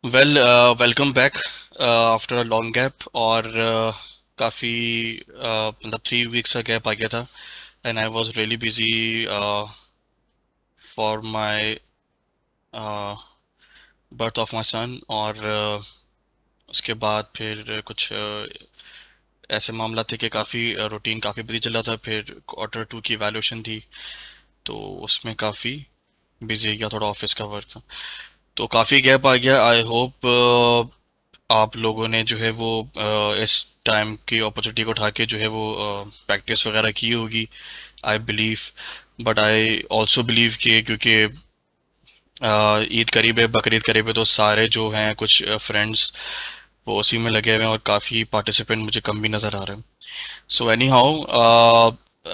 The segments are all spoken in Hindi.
Well welcome back after a long gap और काफ़ी मतलब 3 वीक्स का गैप आ गया था and I was really busy for my birth of my son और उसके बाद फिर कुछ ऐसे मामला थे कि काफ़ी रूटीन काफ़ी बिजी चल रहा था। फिर क्वार्टर 2 की वैल्यूएशन थी, तो उसमें काफ़ी बिजी गया, थोड़ा ऑफिस का वर्क। तो काफ़ी गैप आ गया। आई होप आप लोगों ने जो है वो इस टाइम की अपॉर्चुनिटी को उठा के जो है वो प्रैक्टिस वगैरह की होगी, I believe. But I also believe कि क्योंकि ईद करीब है, बकरीद करीब है, तो सारे जो हैं कुछ फ्रेंड्स वो उसी में लगे हुए हैं और काफ़ी पार्टिसिपेंट मुझे कम भी नज़र आ रहे हैं। So anyhow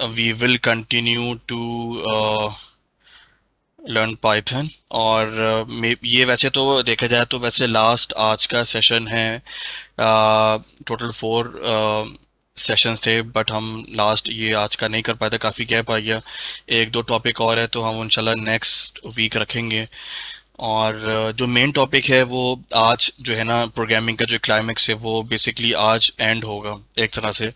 we will continue to learn Python. और ये वैसे तो देखा जाए तो वैसे लास्ट आज का सेशन है। टोटल 4 सेशंस थे, बट हम लास्ट ये आज का नहीं कर पाए थे, काफ़ी गैप आ गया। एक दो टॉपिक और है तो हम इंशाल्लाह नेक्स्ट वीक रखेंगे। और जो मेन टॉपिक है वो आज जो है ना, प्रोग्रामिंग का जो क्लाइमेक्स है वो बेसिकली आज एंड होगा एक तरह से,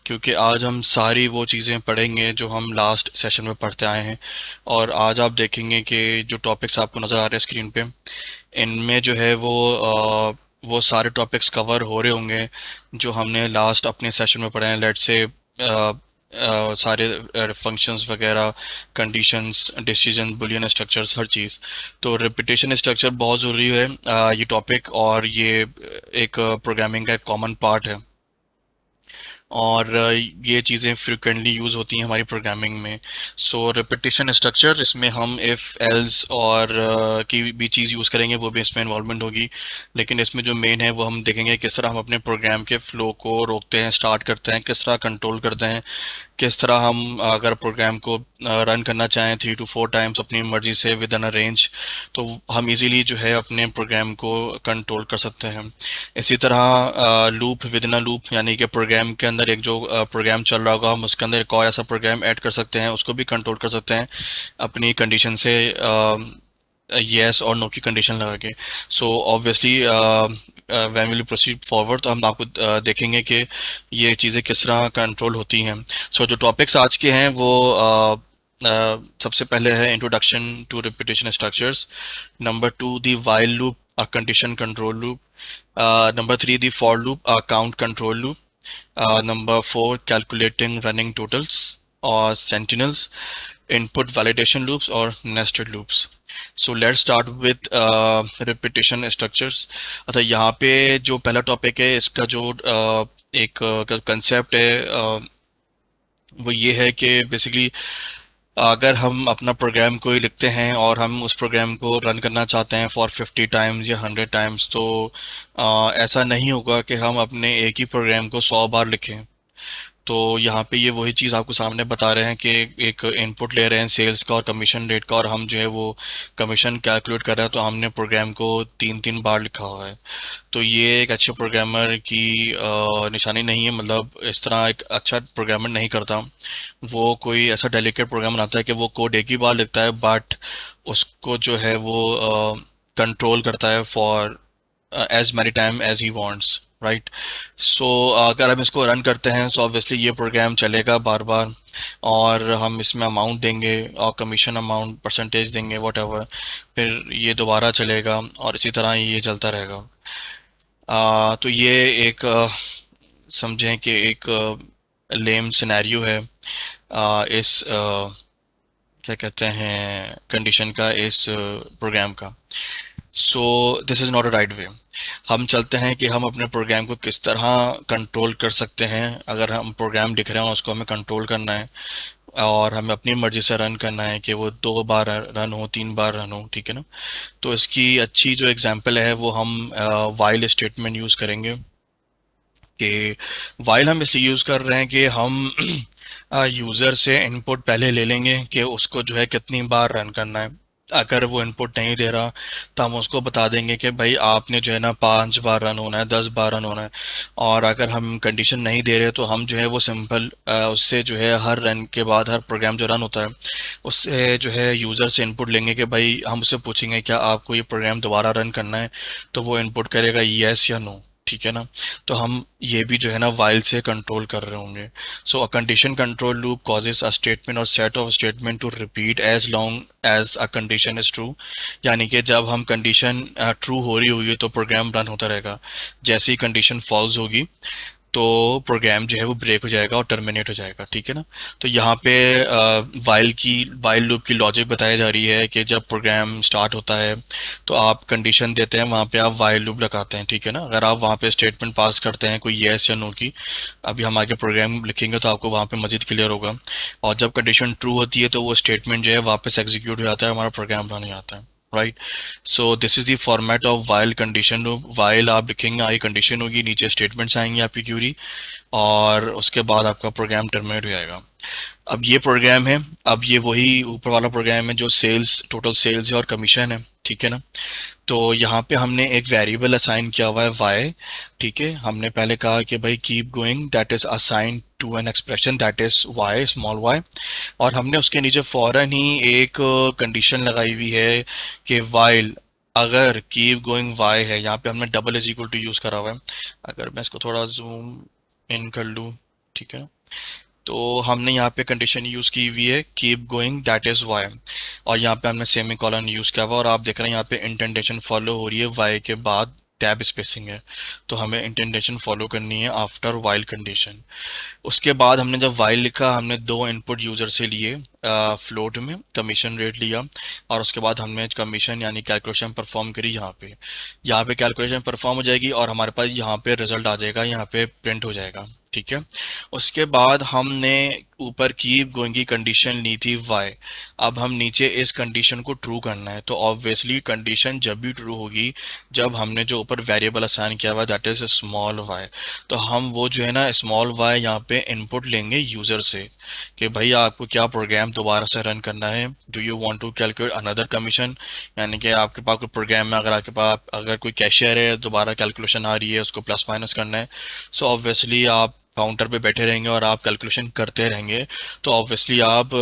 क्योंकि आज हम सारी वो चीज़ें पढ़ेंगे जो हम लास्ट सेशन में पढ़ते आए हैं। और आज आप देखेंगे कि जो टॉपिक्स आपको नज़र आ रहे हैं स्क्रीन पे, इनमें जो है वो सारे टॉपिक्स कवर हो रहे होंगे जो हमने लास्ट अपने सेशन में पढ़े हैं। लेट्स से सारे फंक्शंस वगैरह, कंडीशंस, डिसीजन, बुलियन स्ट्रक्चर्स, हर चीज़। तो रिपीटेशन स्ट्रक्चर बहुत ज़रूरी है, ये टॉपिक, और ये एक प्रोग्रामिंग का एक कॉमन पार्ट है। और ये चीज़ें फ्रिक्वेंटली यूज़ होती हैं हमारी प्रोग्रामिंग में। सो रिपीटिशन स्ट्रक्चर, इसमें हम इफ़ एल्स और की भी चीज़ यूज़ करेंगे, वो भी इसमें इन्वॉल्वमेंट होगी। लेकिन इसमें जो मेन है वो हम देखेंगे किस तरह हम अपने प्रोग्राम के फ्लो को रोकते हैं, स्टार्ट करते हैं, किस तरह कंट्रोल करते हैं, किस तरह हम अगर प्रोग्राम को रन करना चाहें 3 to 4 टाइम्स अपनी मर्जी से विद इन अ रेंज, तो हम इजीली जो है अपने प्रोग्राम को कंट्रोल कर सकते हैं। इसी तरह loop with in a loop, यानी कि प्रोग्राम के अंदर एक जो प्रोग्राम चल रहा होगा, हम उसके अंदर एक और ऐसा प्रोग्राम ऐड कर सकते हैं, उसको भी कंट्रोल कर सकते हैं अपनी कंडीशन से, येस और नो की कंडीशन लगा के। So obviously when will proceed forward, तो हम आपको देखेंगे कि ये चीज़ें किस तरह कंट्रोल होती हैं। सो जो टॉपिक्स आज के हैं वो सबसे पहले है introduction to repetition structures. Number 2, the while loop, a condition control loop. Number 3, the for loop, a count control loop. Number 4, calculating running totals or sentinels, input validation loops or nested loops. So let's start with repetition structures. अच्छा, यहाँ पे जो पहला टॉपिक है इसका जो एक कंसेप्ट है, वो ये है कि बेसिकली अगर हम अपना प्रोग्राम कोई लिखते हैं और हम उस प्रोग्राम को रन करना चाहते हैं फॉर 50 टाइम्स या 100 टाइम्स, तो ऐसा नहीं होगा कि हम अपने एक ही प्रोग्राम को 100 बार लिखें। तो यहाँ पे ये वही चीज़ आपको सामने बता रहे हैं कि एक इनपुट ले रहे हैं सेल्स का और कमीशन रेट का, और हम जो है वो कमीशन कैलकुलेट कर रहे हैं, तो हमने प्रोग्राम को 3 3 बार लिखा हुआ है। तो ये एक अच्छे प्रोग्रामर की निशानी नहीं है, मतलब इस तरह एक अच्छा प्रोग्रामर नहीं करता। वो कोई ऐसा डेलिकेट प्रोग्राम बनाता है कि वो कोड एक ही बार लिखता है, बट उसको जो है वो कंट्रोल करता है for as many time as he wants, right. So अगर हम इसको रन करते हैं तो ऑब्वियसली ये प्रोग्राम चलेगा बार बार, और हम इसमें अमाउंट देंगे और कमीशन अमाउंट परसेंटेज देंगे वट एवर, फिर ये दोबारा चलेगा और इसी तरह ये चलता रहेगा। तो ये एक समझें कि एक लेम सिनेरियो है इस क्या कहते हैं कंडीशन का, इस प्रोग्राम का। सो this is not a right way. हम चलते हैं कि हम अपने प्रोग्राम को किस तरह कंट्रोल कर सकते हैं। अगर हम प्रोग्राम लिख रहे हैं उसको हमें कंट्रोल करना है और हमें अपनी मर्जी से रन करना है कि वो 2 बार रन हो, 3 बार रन हो, ठीक है ना। तो इसकी अच्छी जो एग्जांपल है वो हम वाइल स्टेटमेंट यूज़ करेंगे। कि वाइल हम इसलिए यूज़ कर रहे हैं कि हम यूज़र से इनपुट पहले ले लेंगे कि उसको जो है कितनी बार रन करना है। अगर वो इनपुट नहीं दे रहा तो हम उसको बता देंगे कि भाई आपने जो है ना 5 बार रन होना है, 10 बार रन होना है। और अगर हम कंडीशन नहीं दे रहे तो हम जो है वो सिंपल उससे जो है हर रन के बाद हर प्रोग्राम जो रन होता है उससे जो है यूज़र से इनपुट लेंगे कि भाई हम उससे पूछेंगे क्या आपको ये प्रोग्राम दोबारा रन करना है, तो वो इनपुट करेगा येस या नो। ठीक है ना। तो हम ये भी जो है ना वाइल से कंट्रोल कर रहे होंगे। So a condition control loop causes a statement or set of statement to repeat as long as a condition is true। यानी कि जब हम कंडीशन ट्रू हो रही होगी तो प्रोग्राम रन होता रहेगा। जैसे ही कंडीशन फॉल्स होगी तो प्रोग्राम जो है वो ब्रेक हो जाएगा और टर्मिनेट हो जाएगा। ठीक है ना। तो यहाँ पे वाइल लूप की लॉजिक बताई जा रही है कि जब प्रोग्राम स्टार्ट होता है तो आप कंडीशन देते हैं, वहाँ पे आप वाइल लूप लगाते हैं। ठीक है ना। अगर आप वहाँ पे स्टेटमेंट पास करते हैं कोई येस या नो की, अभी हम आगे प्रोग्राम लिखेंगे तो आपको वहाँ पे मजीद क्लियर होगा। और जब कंडीशन ट्रू होती है तो वो स्टेटमेंट जो है वापस एग्जीक्यूट हो जाता है, हमारा प्रोग्राम रन हो जाता है। Right. So this is the format of while condition loop. While आप लिखेंगे, आगे कंडीशन होगी, नीचे स्टेटमेंट्स आएंगे आपकी क्यूरी, और उसके बाद आपका प्रोग्राम टर्मिनेट हो जाएगा। अब ये प्रोग्राम है, अब ये वही ऊपर वाला प्रोग्राम है जो सेल्स, टोटल सेल्स है और कमीशन है। ठीक है ना। तो यहाँ पे हमने एक वेरिएबल असाइन किया हुआ है y। ठीक है। हमने पहले कहा कि भाई keep going that is assign to an expression that is y, small y। और हमने उसके नीचे फौरन ही एक कंडीशन लगाई हुई है कि वाइल अगर कीप गोइंग y है, यहाँ पे हमने double is equal to use करा हुआ है। अगर मैं इसको थोड़ा जूम इन कर लूँ, ठीक है, तो हमने यहाँ पे कंडीशन यूज की हुई है keep going that is Y, और यहाँ पे हमने सेमी कॉलन यूज किया हुआ, और आप देख रहे हैं यहाँ पे इंटेंडेशन फॉलो हो रही है वाई के बाद टैब स्पेसिंग है। तो हमें इंटेंडेशन फॉलो करनी है आफ्टर वाइल कंडीशन। उसके बाद हमने जब वाइल लिखा हमने दो इनपुट यूजर से लिए, फ्लोट में कमीशन रेट लिया, और उसके बाद हमने कमीशन यानी कैलकुलेशन परफॉर्म करी। यहाँ पे कैलकुलेशन परफॉर्म हो जाएगी और हमारे पास यहाँ पे रिजल्ट आ जाएगा, यहाँ पे प्रिंट हो जाएगा। ठीक है। उसके बाद हमने ऊपर कीप गोइंग की कंडीशन ली थी वाई। अब हम नीचे इस कंडीशन को ट्रू करना है, तो ऑब्वियसली कंडीशन जब भी ट्रू होगी जब हमने जो ऊपर वेरिएबल असाइन किया हुआ दैट इज स्मॉल वाई। तो हम वो जो है ना स्मॉल वाई यहाँ पे इनपुट लेंगे यूजर से कि भाई आपको क्या प्रोग्राम दोबारा से रन करना है, do you want to calculate another commission. यानी कि आपके पास कोई प्रोग्राम में अगर आपके पास अगर कोई कैशियर है दोबारा कैलकुलेशन आ रही है उसको प्लस माइनस करना है, सो ऑब्वियसली आप काउंटर पे बैठे रहेंगे और आप कैलकुलेशन करते रहेंगे, तो ऑब्वियसली आप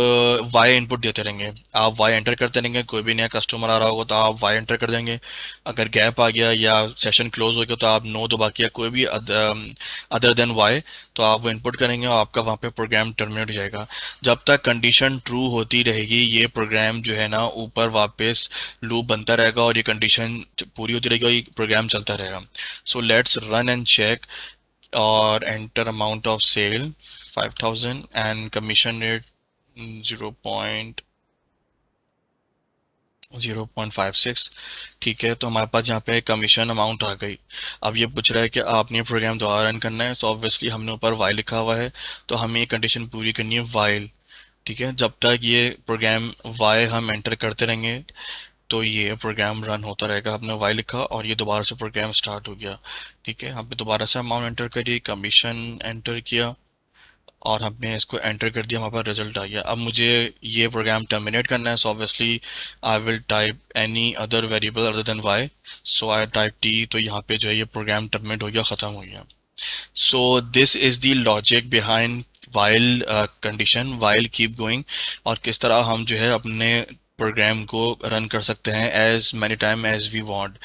वाई इनपुट देते रहेंगे, आप वाई एंटर करते रहेंगे। कोई भी नया कस्टमर आ रहा होगा तो आप वाई एंटर कर देंगे। अगर गैप आ गया या सेशन क्लोज हो गया तो आप नो दबा के या कोई भी अदर देन वाई, तो आप वो इनपुट करेंगे और आपका वहाँ पे प्रोग्राम टर्मिनेट हो जाएगा। जब तक कंडीशन ट्रू होती रहेगी ये प्रोग्राम जो है ना ऊपर वापस लूप बनता रहेगा और ये कंडीशन पूरी होती रहेगी और ये प्रोग्राम चलता रहेगा। So let's run and check और enter amount of sale 5000 and commission rate 0.56। ठीक है। तो हमारे पास यहाँ पे कमीशन अमाउंट आ गई। अब ये पूछ रहा है कि आपने ये प्रोग्राम दोबारा रन करना है, तो ऑब्वियसली हमने ऊपर वाइल लिखा हुआ है तो हमें ये कंडीशन पूरी करनी है वाइल। ठीक है। जब तक ये प्रोग्राम वाई हम एंटर करते रहेंगे तो ये प्रोग्राम रन होता रहेगा। हमने वाई लिखा और ये दोबारा से प्रोग्राम स्टार्ट हो गया। ठीक है। हम पे दोबारा से अमाउंट एंटर करी, कमीशन एंटर किया और हमने इसको एंटर कर दिया, हमारे पास रिजल्ट आ गया। अब मुझे ये प्रोग्राम टर्मिनेट करना है, so obviously I will type any other variable other than Y. So I type T, तो यहाँ पे जो है ये प्रोग्राम टर्मिनेट हो गया, ख़त्म हो गया। So this is the logic behind while condition, while keep going, और किस तरह हम जो है अपने प्रोग्राम को रन कर सकते हैं as many time as we want.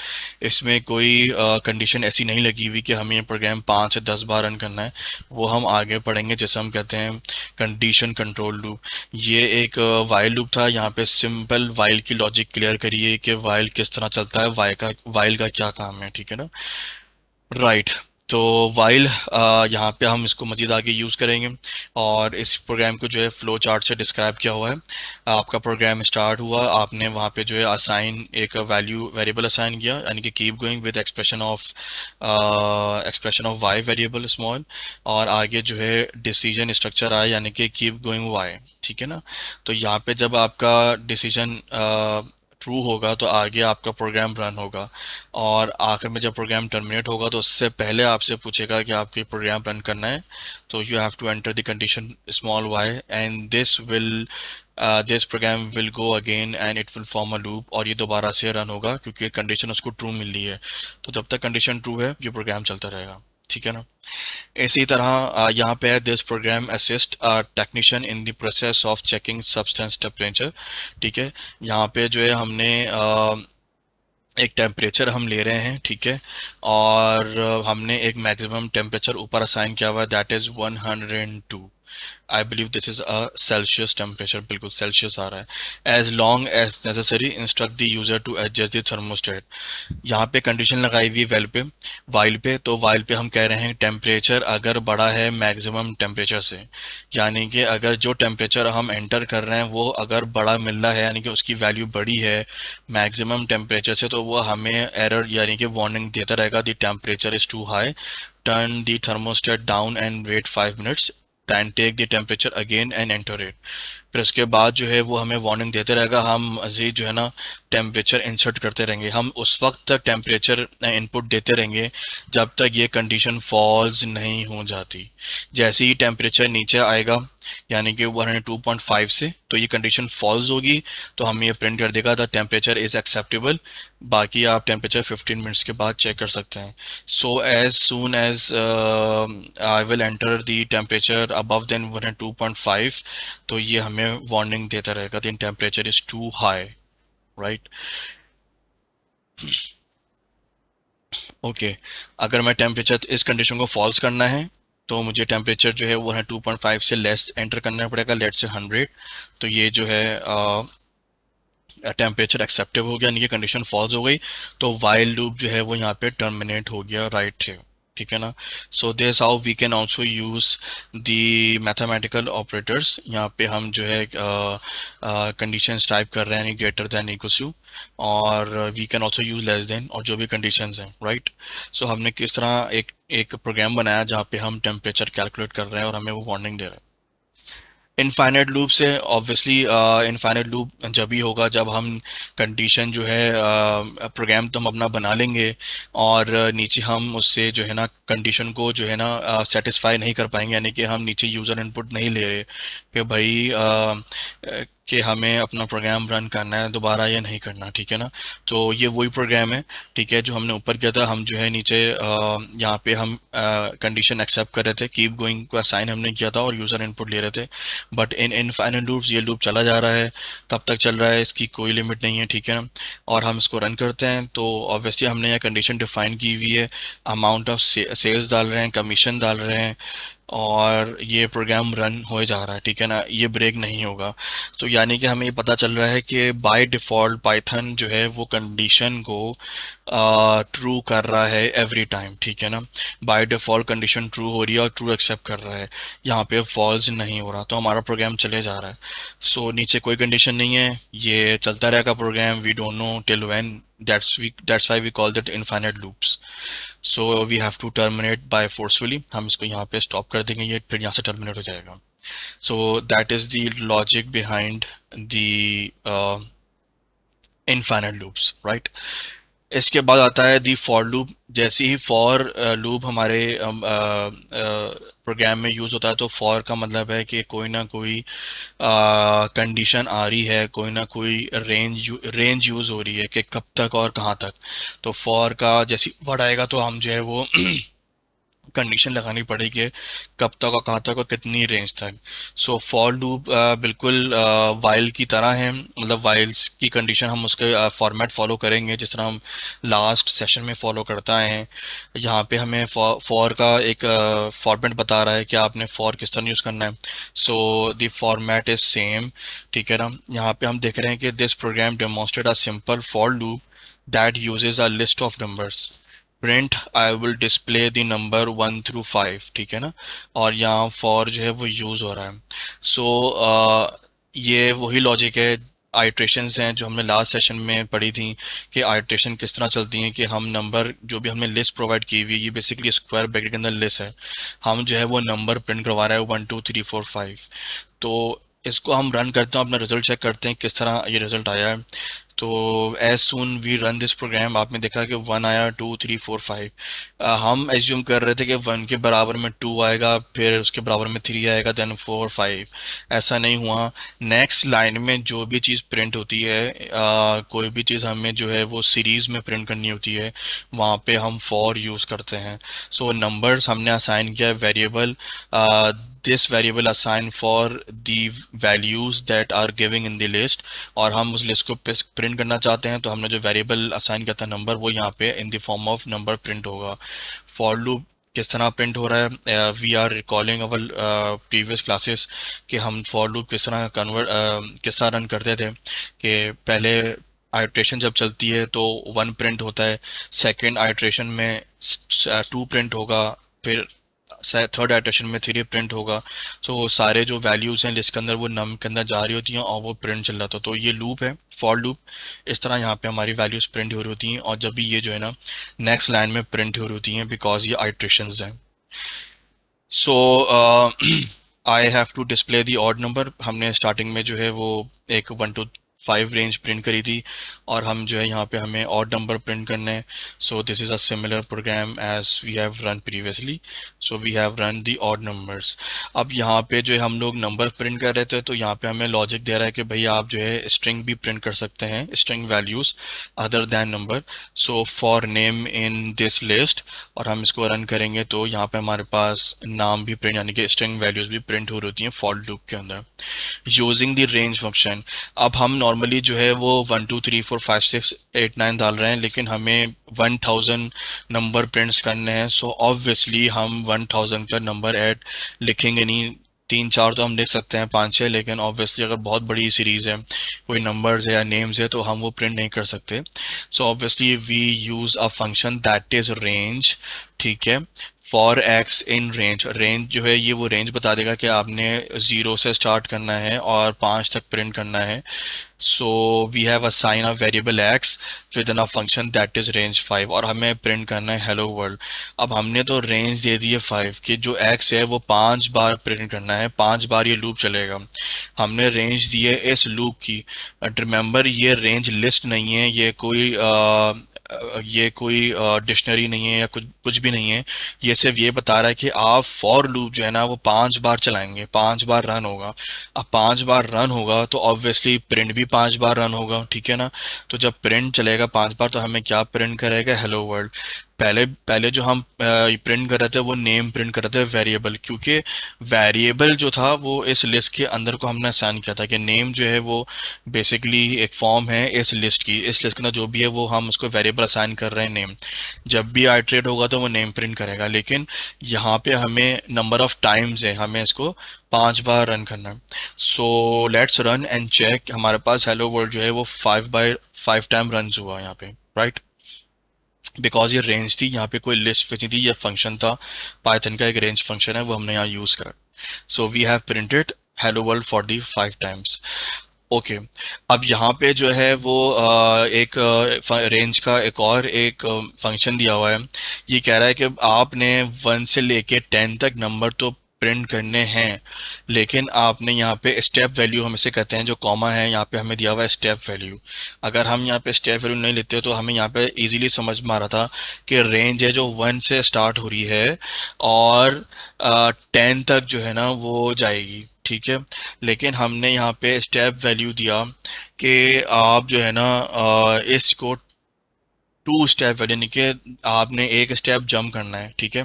इसमें कोई कंडीशन ऐसी नहीं लगी हुई कि हमें ये प्रोग्राम 5 से 10 बार रन करना है। वो हम आगे पढ़ेंगे जिसे हम कहते हैं कंडीशन कंट्रोल लूप। ये एक वाइल लूप था, यहाँ पे सिंपल वाइल की लॉजिक क्लियर करिए कि वाइल किस तरह चलता है, वाइल का क्या काम है। ठीक है ना। राइट। तो वाइल यहाँ पे हम इसको मज़ीद आगे यूज़ करेंगे और इस प्रोग्राम को जो है फ्लो चार्ट से डिस्क्राइब किया हुआ है। आपका प्रोग्राम स्टार्ट हुआ, आपने वहाँ पे जो है असाइन एक वैल्यू वेरिएबल असाइन किया यानी कि keep going with expression of Y variable small, और आगे जो है डिसीजन स्ट्रक्चर आया यानी कि कीप गोइंग वाई। ठीक है ना। तो यहाँ पे जब आपका डिसीजन ट्रू होगा तो आगे आपका प्रोग्राम रन होगा, और आखिर में जब प्रोग्राम टर्मिनेट होगा तो उससे पहले आपसे पूछेगा कि आपको प्रोग्राम रन करना है, तो you have to enter the condition small Y, and this program will go again and it will form a loop, और ये दोबारा से रन होगा क्योंकि कंडीशन उसको ट्रू मिल रही है। तो जब तक कंडीशन ट्रू है ये प्रोग्राम चलता रहेगा, ठीक है ना। इसी तरह यहाँ पे है this program assist technician in the process of checking substance temperature. ठीक है, यहाँ पे जो है हमने एक टेम्परेचर हम ले रहे हैं, ठीक है, और हमने एक मैक्सिमम टेम्परेचर ऊपर असाइन किया हुआ है, that is 102। I believe this is a Celsius temperature, बिल्कुल सेल्सियस आ रहा है। As long as necessary instruct the user to adjust the thermostat. यहाँ पे कंडीशन लगाई हुई है वाइल पे, तो वाइल पे हम कह रहे हैं टेम्परेचर अगर बड़ा है मैक्सिमम टेम्परेचर से, यानी कि अगर जो टेम्परेचर हम एंटर कर रहे हैं वो अगर बड़ा मिल रहा है, यानी कि उसकी वैल्यू बड़ी है मैक्सिमम टेम्परेचर से, तो वो हमें एरर यानी कि वार्निंग देता रहेगा, the temperature is too high, turn the thermostat down and wait 5 minutes, than take the temperature again and enter it. फिर उसके बाद जो है वो हमें वार्निंग देते रहेगा, हम मज़ीद जो है ना टेम्परेचर इंसर्ट करते रहेंगे, हम उस वक्त तक टेम्परेचर इनपुट देते रहेंगे जब तक ये कंडीशन फॉल्स नहीं हो जाती। जैसे ही टेम्परेचर नीचे आएगा यानी कि 102.5 से, तो ये कंडीशन फॉल्स होगी, तो हमें ये प्रिंट कर देगा द टेम्परेचर इज़ एक्सेप्टेबल। बाकी आप टेम्परेचर 15 मिनट्स के बाद चेक कर सकते हैं। So as soon as I will enter the temperature above than 102.5, तो ये हमें वार्निंग देता रहेगा the temperature is too high, right. Okay, अगर मैं टेम्परेचर इस कंडीशन को फॉल्स करना है तो मुझे टेम्परेचर जो है वो है 2.5 से लेस एंटर करना पड़ेगा, लेट से 100। तो ये जो है टेम्परेचर एक्सेप्टेबल हो गया, यानी कि कंडीशन फॉल्स हो गई, तो वाइल लूप जो है वो यहाँ पे टर्मिनेट हो गया, राइट है, ठीक है ना। So this how we can also use the mathematical operators. यहाँ पे हम जो है कंडीशंस टाइप कर रहे हैं, ग्रेटर देन इक्वल्स टू, और we can also use less than, और जो भी कंडीशंस हैं, राइट। सो हमने किस तरह एक एक प्रोग्राम बनाया जहाँ पे हम टेम्परेचर कैलकुलेट कर रहे हैं और हमें वो वार्निंग दे रहा है। इनफाइनाइट लूप से ऑब्वियसली इनफाइनाइट लूप जब ही होगा जब हम कंडीशन जो है प्रोग्राम तो हम अपना बना लेंगे, और नीचे हम उससे जो है ना कंडीशन को जो है ना सेटिस्फाई नहीं कर पाएंगे, यानी कि हम नीचे यूज़र इनपुट नहीं ले रहे कि भाई कि हमें अपना प्रोग्राम रन करना है दोबारा या नहीं करना, ठीक है ना। तो ये वही प्रोग्राम है, ठीक है, जो हमने ऊपर किया था। हम जो है नीचे यहाँ पे हम कंडीशन एक्सेप्ट कर रहे थे, कीप गोइंग का साइन हमने किया था और यूज़र इनपुट ले रहे थे। बट इन इनफाइनाइट लूप्स ये लूप चला जा रहा है, कब तक चल रहा है इसकी कोई लिमिट नहीं है, ठीक है। और हम इसको रन करते हैं तो ऑब्वियसली हमने यहाँ कंडीशन डिफाइन की हुई है, अमाउंट ऑफ सेल्स डाल रहे हैं, कमीशन डाल रहे हैं, और ये प्रोग्राम रन हो जा रहा है, ठीक है ना, ये ब्रेक नहीं होगा। तो यानी कि हमें ये पता चल रहा है कि बाय डिफ़ॉल्ट पाइथन जो है वो कंडीशन को ट्रू कर रहा है एवरी टाइम, ठीक है ना। बाय डिफ़ॉल्ट कंडीशन ट्रू हो रही है और ट्रू एक्सेप्ट कर रहा है, यहाँ पे फॉल्स नहीं हो रहा, तो हमारा प्रोग्राम चले जा रहा है। सो नीचे कोई कंडीशन नहीं है, ये चलता रहेगा program, we don't know till when, that's why we call that infinite loops. So we have to terminate by forcefully, हम इसको यहाँ पे स्टॉप कर देंगे, ये फिर यहाँ से टर्मिनेट हो जाएगा। So that is the logic behind the infinite loops, right. इसके बाद आता है दी फॉर लूप। जैसे ही फॉर लूप हमारे प्रोग्राम में यूज़ होता है, तो फॉर का मतलब है कि कोई ना कोई कंडीशन आ रही है, कोई ना कोई रेंज यूज़ हो रही है कि कब तक और कहाँ तक। तो फॉर का जैसी वर्ड आएगा तो हम जो है वो कंडीशन लगानी पड़ेगी कब तक और कहाँ तक और कितनी रेंज तक। सो फॉर लूप बिल्कुल वाइल की तरह है, मतलब वाइल्स की कंडीशन हम उसके फॉर्मेट फॉलो करेंगे जिस तरह हम लास्ट सेशन में फॉलो करता है। यहाँ पे हमें फॉर का एक फॉर्मेट बता रहा है कि आपने फॉर किस तरह यूज़ करना है। So the format is same, ठीक है ना। यहाँ पे हम देख रहे हैं कि this program demonstrate a simple for loop that uses a list of numbers, print I will display the number 1 through 5, ठीक है ना। और यहाँ फॉर जो है वो यूज़ हो रहा है। सो ये वही लॉजिक है, आइट्रेशंस हैं जो हमने लास्ट सेशन में पढ़ी थी कि आइट्रेशन किस तरह चलती हैं कि हम नंबर जो भी हमने लिस्ट प्रोवाइड की हुई है, ये बेसिकली स्क्वायर ब्रैकेट के अंदर लिस्ट है, हम जो है वो नंबर प्रिंट करवा रहे हैं 1 2 3 4 5। तो इसको हम रन करते हैं, अपना रिजल्ट चेक करते हैं किस तरह ये रिजल्ट आया है। तो as soon we run this program, आपने देखा कि वन आया, टू, थ्री, फोर, फाइव। हम एज्यूम कर रहे थे कि वन के बराबर में टू आएगा, फिर उसके बराबर में थ्री आएगा, देन फोर, फाइव। ऐसा नहीं हुआ। नेक्स्ट लाइन में जो भी चीज़ प्रिंट होती है, कोई भी चीज़ हमें जो है वो सीरीज में प्रिंट करनी होती है, वहाँ पे हम फॉर यूज़ करते हैं। सो नंबर्स हमने असाइन किया है variable, this variable assign for the values that are giving in the list, और हम उस लिस्ट को प्रिंट करना चाहते हैं, तो हमने जो वेरिएबल असाइन किया था नंबर, वो यहाँ पे in the form of number print होगा। फॉर लूप किस तरह प्रिंट हो रहा है, we are recalling our previous classes कि हम फॉर लूप किस तरह रन करते थे, कि पहले आइट्रेशन जब चलती है तो वन प्रिंट होता है, सेकेंड आइट्रेशन में टू प्रिंट होगा, फिर थर्ड आइट्रेशन में थ्री प्रिंट होगा। सो वो सारे जो वैल्यूज हैं लिस्ट के अंदर वो नम के अंदर जा रही होती हैं और वो प्रिंट चल रहा था। तो ये लूप है, फॉर लूप। इस तरह यहाँ पे हमारी वैल्यूज प्रिंट हो रही होती हैं, और जब भी ये जो है ना नेक्स्ट लाइन में प्रिंट हो रही होती हैं, बिकॉज ये आइट्रेशंस हैं। So I have to display the odd number. हमने स्टार्टिंग में जो है वो एक 1 to 5 रेंज प्रिंट करी थी, और हम जो है यहाँ पे हमें ऑड नंबर प्रिंट करने हैं। So this is a similar program as we have run previously. So we have run the odd numbers. अब यहाँ पे जो है हम लोग नंबर प्रिंट कर रहे थे, तो यहाँ पे हमें लॉजिक दे रहा है कि भाई आप जो है स्ट्रिंग भी प्रिंट कर सकते हैं, string values other than number. So for name in this list, और हम इसको रन करेंगे तो यहाँ पे हमारे पास नाम भी प्रिंट, यानी कि स्ट्रिंग वैल्यूज भी प्रिंट हो रही होती हैं फॉर लूप के अंदर, यूजिंग द रेंज फंक्शन। अब हम नॉर्मली जो है वो 1 2 3 4 5 6 8 9 डाल रहे हैं, लेकिन हमें 1000 नंबर प्रिंट्स करने हैं। सो ऑब्वियसली हम 1000 का नंबर ऐड लिखेंगे नहीं। तीन चार तो हम लिख सकते हैं, पाँच छः, लेकिन ऑब्वियसली अगर बहुत बड़ी सीरीज़ है, कोई नंबर्स है या नेम्स है, तो हम वो प्रिंट नहीं कर सकते। So obviously we use a function that is range, ठीक है। For X in range, range जो है ये वो रेंज बता देगा कि आपने ज़ीरो से स्टार्ट करना है और पाँच तक प्रिंट करना है। So we have assign a variable X within a function that is range 5, और हमें प्रिंट करना है हेलो वर्ल्ड। अब हमने तो रेंज दे दी है 5 कि जो एक्स है वो 5 बार प्रिंट करना है, 5 बार ये लूप चलेगा। हमने रेंज दी है इस लूप की। बट रिमेंबर, ये रेंज लिस्ट नहीं है, ये कोई डिक्शनरी नहीं है या कुछ कुछ भी नहीं है। ये सिर्फ ये बता रहा है कि आप फॉर लूप जो है ना वो 5 बार चलाएंगे, 5 बार रन होगा। अब 5 बार रन होगा तो ऑब्वियसली प्रिंट भी 5 बार रन होगा, ठीक है ना। तो जब प्रिंट चलेगा 5 बार, तो हमें क्या प्रिंट करेगा, हेलो वर्ल्ड। पहले पहले जो हम प्रिंट कर रहे थे वो नेम प्रिंट कर रहे थे, वेरिएबल, क्योंकि वेरिएबल जो था वो इस लिस्ट के अंदर को हमने असाइन किया था कि नेम जो है वो बेसिकली एक फॉर्म है इस लिस्ट की। इस लिस्ट के अंदर जो भी है वो हम उसको वेरिएबल असाइन कर रहे हैं नेम। जब भी आइटरेट होगा तो वो नेम प्रिंट करेगा, लेकिन यहाँ पे हमें नंबर ऑफ टाइम्स है, हमें इसको 5 बार रन करना है। सो लेट्स रन एंड चेक। हमारे पास हेलो वर्ल्ड जो है वो 5 बाय 5 टाइम रन हुआ यहाँ पे, राइट। बिकॉज ये रेंज थी, यहाँ पे कोई लिस्ट फिट नहीं थी, ये फंक्शन था, पाइथन का एक रेंज फंक्शन है, वो हमने यहाँ यूज करा। So we have printed hello world for the 5 times. Okay. अब यहाँ पे जो है वो एक रेंज का एक और एक फंक्शन दिया हुआ है। ये कह रहा है कि आपने 1 से लेके 10 तक नंबर तो प्रिंट करने हैं, लेकिन आपने यहाँ पे स्टेप वैल्यू, हम इसे कहते हैं, जो कॉमा है यहाँ पे हमें दिया हुआ है स्टेप वैल्यू। अगर हम यहाँ पे स्टेप वैल्यू नहीं लेते तो हमें यहाँ पे इजीली समझ में आ रहा था कि रेंज है जो 1 से स्टार्ट हो रही है और 10 तक जो है ना वो जाएगी, ठीक है। लेकिन हमने यहाँ पे स्टेप वैल्यू दिया कि आप जो है ना इसको 2 स्टेप वैल्यू, यानी कि आपने एक स्टेप जंप करना है, ठीक है।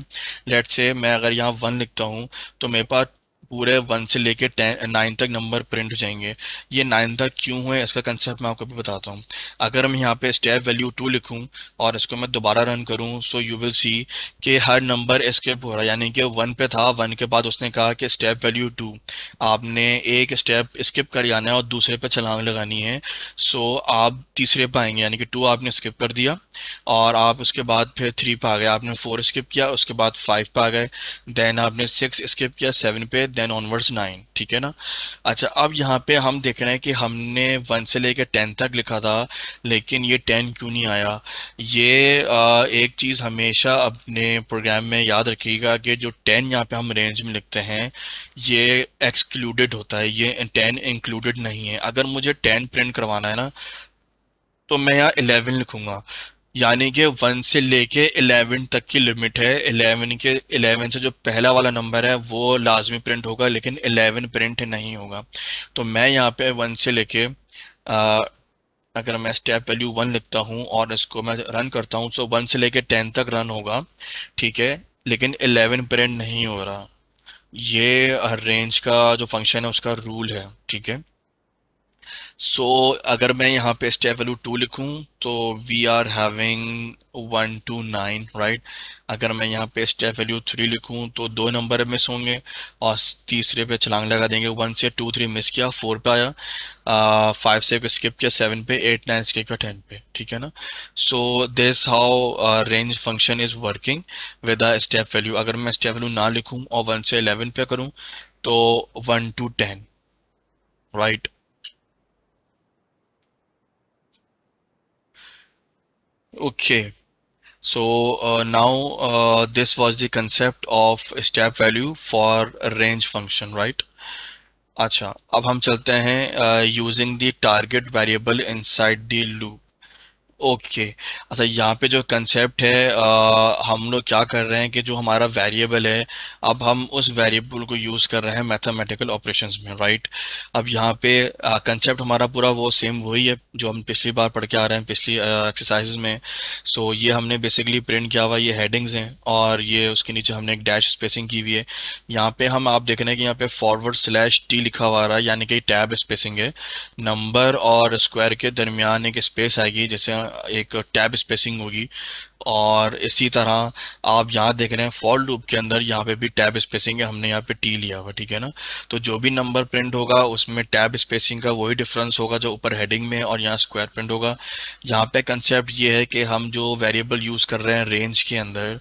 लेट से मैं अगर यहाँ 1 लिखता हूँ तो मेरे पास पूरे 1 से लेके 9 तक नंबर प्रिंट हो जाएंगे। ये 9 तक क्यों है इसका कंसेप्ट मैं आपको भी बताता हूँ। अगर मैं यहाँ पे स्टेप वैल्यू 2 लिखूँ और इसको मैं दोबारा रन करूँ, सो यू विल सी कि हर नंबर स्किप हो रहा है। यानी कि 1 पे था, 1 के बाद उसने कहा कि स्टेप वैल्यू 2, आपने एक स्टेप स्किप कर जाना है और दूसरे पे छलांग लगानी है। सो आप तीसरे पे आएंगे, यानी कि 2 आपने स्किप कर दिया और आप उसके बाद फिर 3 पे आ गए, आपने 4 स्किप किया, उसके बाद 5 पे आ गए, देन आपने 6 स्किप किया, 7 पे, देन ऑनवर्ड्स 9, ठीक है ना। अच्छा, अब यहाँ पे हम देख रहे हैं कि हमने 1 से लेकर 10 तक लिखा था, लेकिन ये 10 क्यों नहीं आया। ये एक चीज़ हमेशा अपने प्रोग्राम में याद रखिएगा कि जो 10 यहाँ पे हम रेंज में लिखते हैं ये एक्सक्लूडेड होता है, ये 10 इंक्लूडेड नहीं है। अगर मुझे 10 प्रिंट करवाना है ना, तो मैं यहाँ 11 लिखूंगा, यानी कि 1 से लेके 11 तक की लिमिट है। 11 से जो पहला वाला नंबर है वो लाजमी प्रिंट होगा, लेकिन 11 प्रिंट नहीं होगा। तो मैं यहाँ पे 1 से लेके अगर मैं स्टेप वैल्यू 1 लिखता हूँ और इसको मैं रन करता हूँ, तो 1 से लेके 10 तक रन होगा, ठीक है, लेकिन 11 प्रिंट नहीं हो रहा। ये रेंज का जो फंक्शन है उसका रूल है, ठीक है। सो अगर मैं यहाँ पे स्टेप वैल्यू 2 लिखूं, तो we are having 1 to 9, right. अगर मैं यहाँ पे स्टेप वैल्यू 3 लिखूं तो दो नंबर मिस होंगे, और तीसरे पे छलांग लगा देंगे। 1 से 2 3 मिस किया, 4 पे आया, 5 से स्किप किया, 7 पे, 8 9 स्किप किया, 10 पे, ठीक है ना। So this how range function is working with a step value. अगर मैं स्टेप वैल्यू ना लिखूं और 1 से 11 पे करूं, तो 1 to 10, right. Okay. So now this was the concept of step value for a range function, right? अच्छा, अब हम चलते हैं using the target variable inside the loop. Okay. अच्छा, यहाँ पे जो कंसेप्ट है, हम लोग क्या कर रहे हैं कि जो हमारा वेरिएबल है, अब हम उस वेरिएबल को यूज़ कर रहे हैं मैथमेटिकल ऑपरेशंस में, राइट। अब यहाँ पे कंसेप्ट हमारा पूरा वो सेम वही है जो हम पिछली बार पढ़ के आ रहे हैं, पिछली एक्सरसाइजेज में। सो ये हमने बेसिकली प्रिंट किया हुआ, ये हेडिंग्स हैं, और ये उसके नीचे हमने एक डैश स्पेसिंग की हुई है। यहाँ पे हम आप देख रहे हैं कि यहाँ पे /t लिखा हुआ आ रहा है, यानी कि टैब स्पेसिंग है। नंबर और स्क्वायर के दरमियान एक स्पेस आएगी, जैसे एक टैब स्पेसिंग होगी। और इसी तरह आप यहाँ देख रहे हैं फॉर लूप के अंदर यहाँ पे भी टैब स्पेसिंग है, हमने यहाँ पे टी लिया हुआ, ठीक है ना। तो जो भी नंबर प्रिंट होगा उसमें टैब स्पेसिंग का वही डिफरेंस होगा जो ऊपर हेडिंग में, और यहाँ स्क्वायर प्रिंट होगा। यहाँ पे कंसेप्ट ये है कि हम जो वेरिएबल यूज़ कर रहे हैं रेंज के अंदर,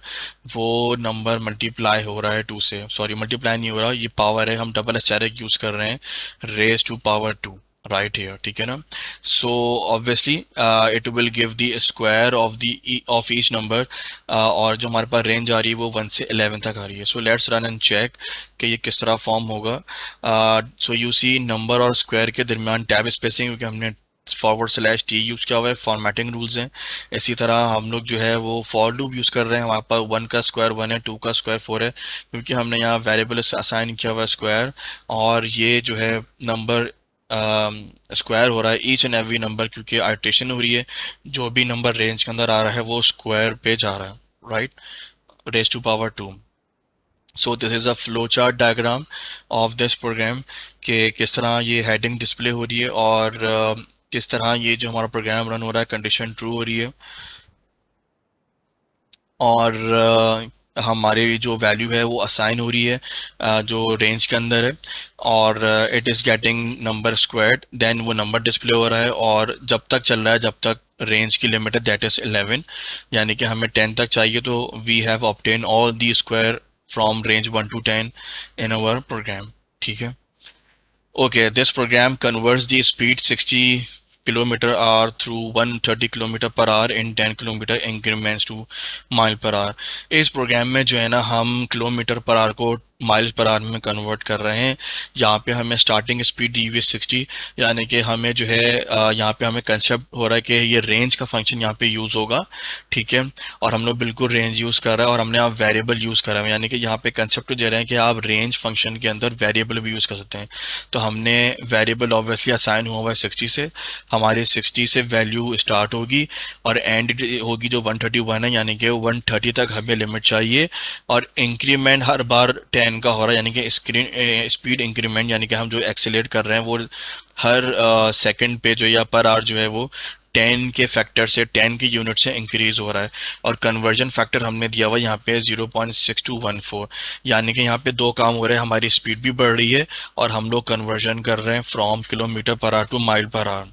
वो नंबर मल्टीप्लाई हो रहा है 2 से, सॉरी मल्टीप्लाई नहीं हो रहा, ये पावर है, हम डबल एस्टेरिक यूज़ कर रहे हैं, raise to power 2, right here, ठीक है ना। So obviously it will give the square of the of each number, और जो हमारे पास रेंज आ रही है वो 1 से 11 तक आ रही है। सो लेट्स रन एंड चेक कि ये किस तरह फॉर्म होगा। सो यू सी नंबर और स्क्वायर के दरमियान टैब स्पेसिंग, क्योंकि हमने /t यूज़ किया हुआ है, फॉर्मेटिंग रूल्स हैं। इसी तरह हम लोग जो है वो फॉर लूप यूज़ कर रहे हैं, वहाँ पर 1 का स्क्वायर 1 है, 2 का स्क्वायर 4 है, क्योंकि हमने यहाँ वेरिएबल असाइन किया हुआ है स्क्वायर। और ये जो है नंबर स्क्वायर हो रहा है ईच एंड एवरी नंबर, क्योंकि आइट्रेशन हो रही है, जो भी नंबर रेंज के अंदर आ रहा है वो स्क्वायर पे जा रहा है, right, raise to power 2। So this is a flow chart diagram of this program, कि किस तरह ये हेडिंग डिस्प्ले हो रही है, और किस तरह ये जो हमारा प्रोग्राम रन हो रहा है कंडीशन ट्रू हो रही है, और हमारी जो वैल्यू है वो असाइन हो रही है जो रेंज के अंदर है, और it is getting number squared, then वो नंबर डिस्प्ले हो रहा है, और जब तक चल रहा है जब तक रेंज की लिमिट है, दैट इज़ 11, यानी कि हमें 10 तक चाहिए, तो we have obtain all the square from range 1 to 10 in our program, ठीक है। Okay, this program converts the speed 60 kilometer hour through 130 kilometer per hour in 10 kilometer increments to mile per hour। इस प्रोग्राम में जो है ना, हम किलोमीटर पर आवर को माइल्स पर आवर में कन्वर्ट कर रहे हैं। यहाँ पे हमें स्टार्टिंग स्पीड दी हुई है 60, यानी कि हमें जो है यहाँ पे हमें कंसेप्ट हो रहा है कि ये रेंज का फंक्शन यहाँ पे यूज़ होगा, ठीक है। और हम लोग बिल्कुल रेंज यूज़ कर रहे हैं, और हमने यहाँ वेरिएबल यूज़ करा है, यानी कि यहाँ पे कंसेप्ट दे रहे हैं कि आप रेंज फंक्शन के अंदर वेरिएबल भी यूज़ कर सकते हैं। तो हमने वेरिएबल ऑब्वियसली असाइन हुआ हुआ है 60 से, हमारी 60 से वैल्यू स्टार्ट होगी और एंड होगी जो 131 है, यानी कि 130 तक हमें लिमिट चाहिए। और इंक्रीमेंट हर बार 10 का हो रहा है, यानी कि स्क्रीन स्पीड इंक्रीमेंट, यानी कि हम जो एक्सेलेरेट कर रहे हैं वो हर सेकंड पे जो या पर आवर जो है वो 10 के फैक्टर से, 10 की यूनिट से इंक्रीज हो रहा है। और कन्वर्जन फैक्टर हमने दिया हुआ यहाँ पे 0.6214, यानी कि यहाँ पे दो काम हो रहे हैं, हमारी स्पीड भी बढ़ रही है और हम लोग कन्वर्जन कर रहे हैं from kilometre per hour to mile per hour.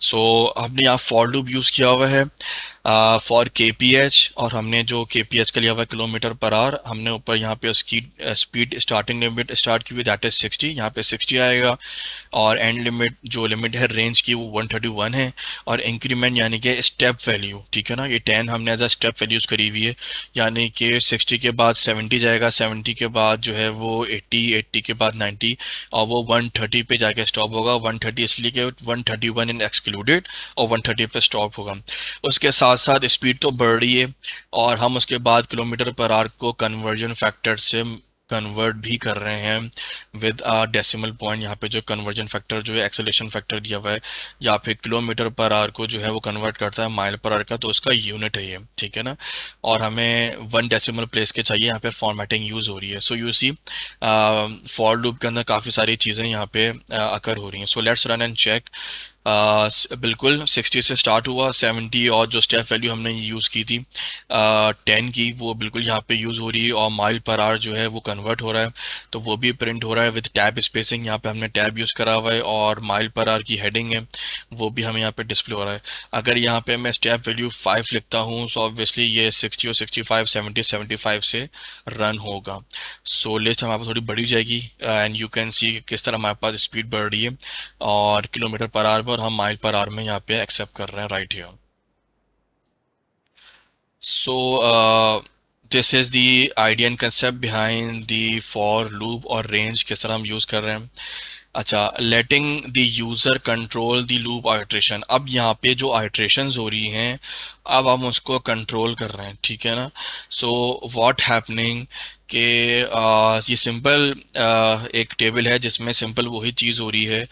So हमने यहाँ फॉर लूप यूज़ किया हुआ है। फॉर केपीएच, और हमने जो केपीएच का लिया हुआ है किलोमीटर पर आवर, हमने ऊपर यहाँ पे उसकी स्पीड स्टार्टिंग लिमिट स्टार्ट की हुई, दैट इज 60, यहाँ पे 60 आएगा। और एंड लिमिट जो लिमिट है रेंज की वो 131 है। और इंक्रीमेंट यानी कि स्टेप वैल्यू, ठीक है ना, ये 10 हमने एज अ स्टेप वैल्यूज करी हुई है। यानी कि 60 के बाद 70 जाएगा, 70 के बाद जो है वो 80, 80 के बाद 90, और वो 130 पे जाके स्टॉप होगा। 130 इसलिए कि 131 इन एक्सक्लूडेड, और 130 पे स्टॉप होगा। उसके साथ साथ स्पीड तो बढ़ रही है, और हम उसके बाद किलोमीटर पर आवर को कन्वर्जन फैक्टर से कन्वर्ट भी कर रहे हैं विद डेसिमल पॉइंट। यहाँ पे जो कन्वर्जन फैक्टर जो है एक्सेलेरेशन फैक्टर दिया हुआ है, या फिर किलोमीटर पर आवर को जो है वो कन्वर्ट करता है माइल पर आवर का, तो उसका यूनिट है ये, ठीक है ना। और हमें 1 डेसिमल प्लेस के चाहिए, यहाँ पे फॉर्मेटिंग यूज़ हो रही है। So you see for loop के अंदर काफ़ी सारी चीज़ें यहाँ पे अकर हो रही हैं। So let's run and check. बिल्कुल 60 से स्टार्ट हुआ, 70 और जो स्टेप वैल्यू हमने यूज़ की थी 10 की, वो बिल्कुल यहाँ पे यूज़ हो रही है। और माइल पर आवर जो है वो कन्वर्ट हो रहा है, तो वो भी प्रिंट हो रहा है विद टैब स्पेसिंग। यहाँ पे हमने टैब यूज़ करा हुआ है, और माइल पर आवर की हेडिंग है वो भी हमें यहाँ पे डिस्प्ले हो रहा है। अगर यहाँ पे मैं स्टेप वैल्यू 5 लिखता हूँ, सो ऑब्वियसली ये 60 और 65, 70, 75 से रन होगा। सो लिस्ट हमारे पास थोड़ी बड़ी जाएगी, एंड यू कैन सी किस तरह हमारे पास स्पीड बढ़ रही है, और किलोमीटर पर आवर पर हम माइल पर आवर में यहाँ पे एक्सेप्ट कर रहे हैं right here. So this is the idea and concept behind the for loop और रेंज किस तरह हम यूज़ कर रहे हैं। अच्छा, letting the user control the loop iteration. अब यहाँ पे जो आइट्रेशंस हो रही हैं, अब हम उसको कंट्रोल कर रहे हैं, ठीक है ना। सो व्हाट हैपनिंग कि ये सिंपल एक टेबल है जिसमें सिंपल वही चीज़ हो रही है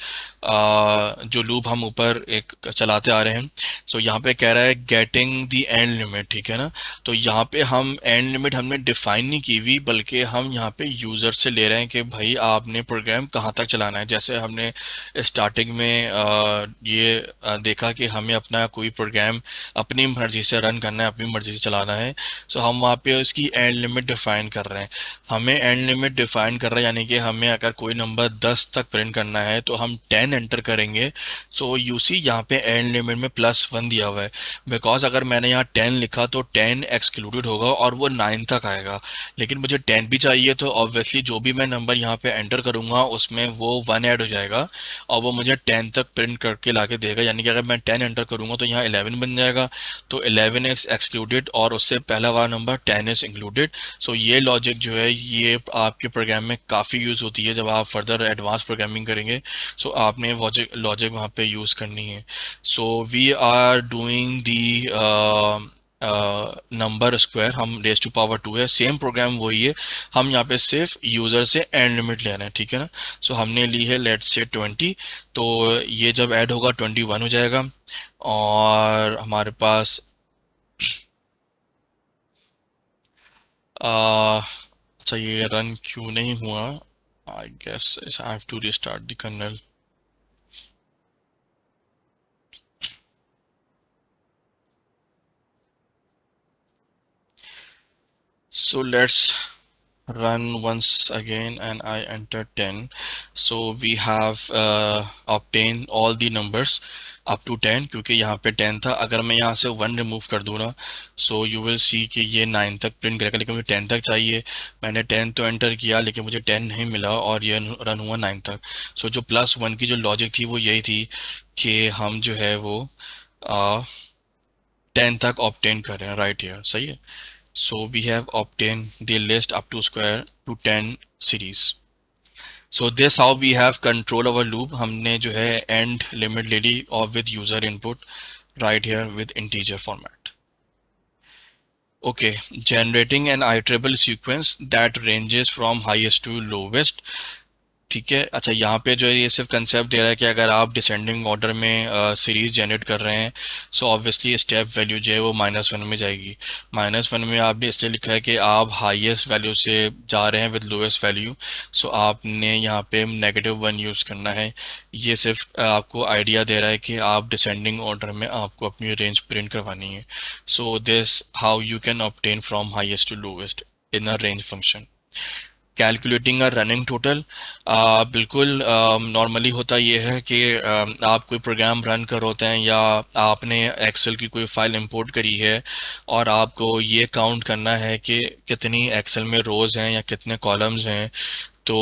जो लूप हम ऊपर एक चलाते आ रहे हैं। सो यहाँ पे कह रहा है गेटिंग द एंड लिमिट, ठीक है ना। तो यहाँ पे हम एंड लिमिट हमने डिफाइन नहीं की हुई, बल्कि हम यहाँ पे यूज़र से ले रहे हैं कि भाई आपने प्रोग्राम कहाँ तक चलाना है। जैसे हमने स्टार्टिंग में ये देखा कि हमें अपना कोई प्रोग्राम अपनी मर्जी से रन करना है, अपनी मर्जी से चलाना है। सो हम वहाँ पे उसकी एंड लिमिट डिफाइन कर रहे हैं। हमें एंड लिमिट डिफाइन कर रहा है, यानी कि हमें अगर कोई नंबर 10 तक प्रिंट करना है तो हम 10 एंटर करेंगे। सो यू सी यहाँ पे एंड लिमिट में +1 दिया हुआ है, बिकॉज अगर मैंने यहाँ 10 लिखा तो 10 एक्सक्लूडेड होगा और वो 9 तक आएगा। लेकिन मुझे 10 भी चाहिए, तो ऑब्वियसली जो भी मैं नंबर यहाँ पे एंटर करूँगा उसमें वो 1 ऐड हो जाएगा, और वो मुझे 10 तक प्रिंट करके ला के देगा। यानी कि अगर मैं 10 एंटर करूँगा तो यहाँ 11 बन जाएगा, तो 11 एक्सक्लूडेड और उससे पहला वाला नंबर 10 इज इंक्लूडेड। सो ये लॉजिक जो है ये आपके प्रोग्राम में काफ़ी यूज़ होती है जब आप फर्दर एडवांस प्रोग्रामिंग करेंगे। सो आपने लॉजिक वहाँ पे यूज़ करनी है। So we are doing the number square, हम रेज टू पावर 2 है, सेम प्रोग्राम वही है। हम यहाँ पे सिर्फ यूज़र से एंड लिमिट ले रहे हैं, ठीक है ना। सो हमने ली है लेट्स से 20, तो ये जब ऐड होगा 21 हो जाएगा। और हमारे पास अच्छा, ये रन क्यों नहीं हुआ, I guess I have to restart the kernel. So let's run once again and I enter 10. So we have obtained all the numbers up to 10, क्योंकि यहाँ पे 10 था। अगर मैं यहाँ से 1 रिमूव कर दूँ ना, सो यू विल सी कि ये 9 तक प्रिंट करेगा, लेकिन मुझे 10 तक चाहिए। मैंने 10 तो एंटर किया लेकिन मुझे 10 नहीं मिला, और ये रन हुआ 9 तक। सो जो +1 की जो लॉजिक थी वो यही थी कि हम जो है वो 10 तक ऑब्टेन कर रहे हैं राइट हियर, सही है। So we have obtained the list up to square to 10 series. So this how we have control over loop. हमने जो है end limit ले ली और with user input right here with integer format. Okay, generating an iterable sequence that ranges from highest to lowest. ठीक है। अच्छा, यहाँ पे जो है ये सिर्फ कंसेप्ट दे रहा है कि अगर आप डिसेंडिंग ऑर्डर में सीरीज जनरेट कर रहे हैं, सो ऑब्वियसली स्टेप वैल्यू जो है वो -1 में जाएगी। -1 में आपने इसलिए लिखा है कि आप हाईएस्ट वैल्यू से जा रहे हैं विद लोएस्ट वैल्यू, सो आपने यहाँ पे -1 यूज़ करना है। ये सिर्फ आपको आइडिया दे रहा है कि आप डिसेंडिंग ऑर्डर में आपको अपनी रेंज प्रिंट करवानी है। So this how you can obtain from highest to lowest in a range function. Calculating a running total, बिल्कुल नॉर्मली होता ये है कि आप कोई प्रोग्राम रन कर होते हैं या आपने एक्सेल की कोई फाइल इंपोर्ट करी है और आपको ये काउंट करना है कि कितनी एक्सेल में रोज़ हैं या कितने कॉलम्स हैं। तो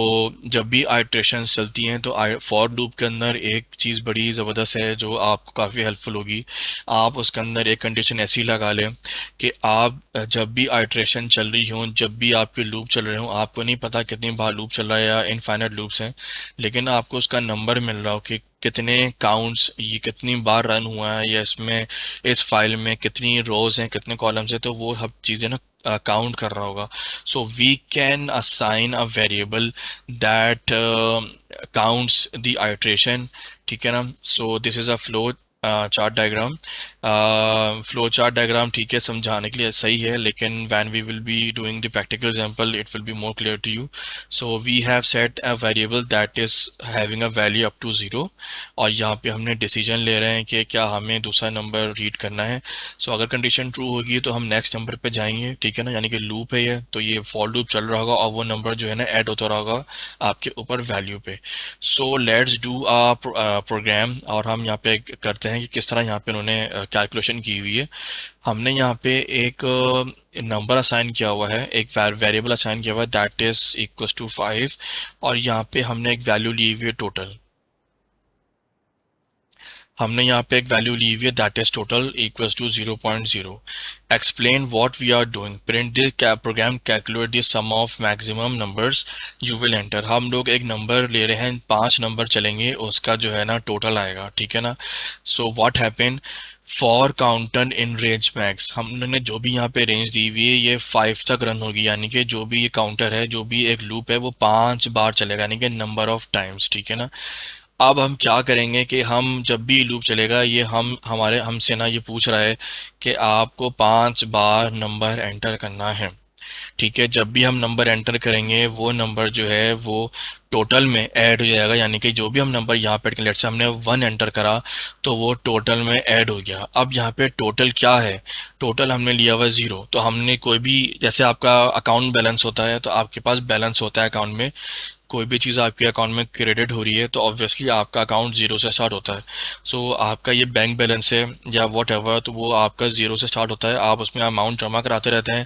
जब भी आइट्रेशंस चलती हैं तो फॉर लूप के अंदर एक चीज़ बड़ी ज़बरदस्त है जो आपको काफ़ी हेल्पफुल होगी। आप उसके अंदर एक कंडीशन ऐसी लगा लें कि आप जब भी आइट्रेशन चल रही हो, जब भी आपके लूप चल रहे हो, आपको नहीं पता कितनी बार लूप चल रहा है या इनफाइनाइट लूप्स हैं, लेकिन आपको उसका नंबर मिल रहा हो कि कितने काउंट्स, ये कितनी बार रन हुआ है या इसमें इस फाइल में कितनी रोज हैं कितने कॉलम्स हैं, तो वो सब चीज़ें ना काउंट कर रहा होगा। So we can assign a variable that counts the iteration, ठीक है ना। So this is a flow chart diagram. Flow chart diagram ठीक है समझाने के लिए सही है, लेकिन when we will be doing the practical example it will be more clear to you. So we have set a variable that is having a value up to zero, और यहाँ पे हमने डिसीजन ले रहे हैं कि क्या हमें दूसरा नंबर रीड करना है। सो अगर कंडीशन ट्रू होगी तो हम नेक्स्ट नंबर पे जाएंगे, ठीक है ना, यानी कि लूप है ये, तो ये फॉर लूप चल रहा होगा और वो नंबर जो है ना ऐड होता रहा होगा आपके ऊपर वैल्यू पे। So let's do a program, और हम यहाँ पे करते हैं कि किस तरह यहाँ पे उन्होंने कैलकुलेशन की हुई है। हमने यहाँ पे एक नंबर असाइन किया हुआ है, एक वेरिएबल असाइन किया हुआ है दैट इज इक्वल्स टू 5, और यहाँ पे हमने एक वैल्यू ली हुई है टोटल। हमने यहाँ पे एक वैल्यू ली हुई है that is total equals to 0.0। Explain what we are doing, print this program calculate this sum of maximum numbers you will enter. हम लोग एक नंबर ले रहे हैं, 5 नंबर चलेंगे, उसका जो है ना टोटल आएगा, ठीक है ना। So what happen for counter in range max, हमने जो भी यहाँ पे रेंज दी हुई है ये 5 तक रन होगी, यानी कि जो भी ये काउंटर है, जो भी एक लूप है, वो 5 बार चलेगा, यानी कि नंबर ऑफ टाइम्स, ठीक है ना। अब हम क्या करेंगे कि हम जब भी लूप चलेगा, ये हमारे हमसे ना ये पूछ रहा है कि आपको 5 बार नंबर एंटर करना है, ठीक है। जब भी हम नंबर एंटर करेंगे वो नंबर जो है वो टोटल में ऐड हो जाएगा, यानी कि जो भी हम नंबर यहाँ पे लेट्स से हमने 1 एंटर करा तो वो टोटल में ऐड हो गया। अब यहाँ पे टोटल क्या है, टोटल हमने लिया हुआ 0, तो हमने कोई भी, जैसे आपका अकाउंट बैलेंस होता है तो आपके पास बैलेंस होता है अकाउंट में, कोई भी चीज़ आपके अकाउंट में क्रेडिट हो रही है तो ऑब्वियसली आपका अकाउंट जीरो से स्टार्ट होता है। सो आपका ये बैंक बैलेंस है या वॉट एवर, तो वो आपका ज़ीरो से स्टार्ट होता है, आप उसमें अमाउंट जमा कराते रहते हैं।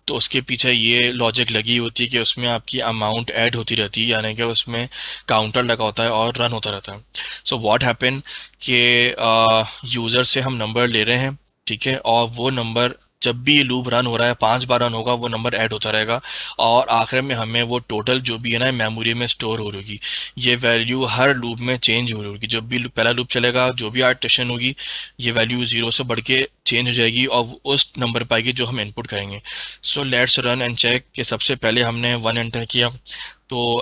तो उसके पीछे ये लॉजिक लगी होती है कि उसमें आपकी अमाउंट ऐड होती रहती है, यानी कि उसमें काउंटर लगा होता है और रन होता रहता है। सो व्हाट हैपन कि यूज़र से हम नंबर ले रहे हैं, ठीक है, और वो नंबर जब भी ये लूप रन हो रहा है 5 बार रन होगा, वो नंबर ऐड होता रहेगा, और आखिर में हमें वो टोटल जो भी है ना मेमोरी में स्टोर हो रही होगी। ये वैल्यू हर लूप में चेंज हो रही होगी, जब भी पहला लूप चलेगा जो भी आर्टिशन होगी ये वैल्यू जीरो से बढ़ के चेंज हो जाएगी और वो उस नंबर पर आएगी जो हम इनपुट करेंगे। So let's run and check कि सबसे पहले हमने 1 एंटर किया, तो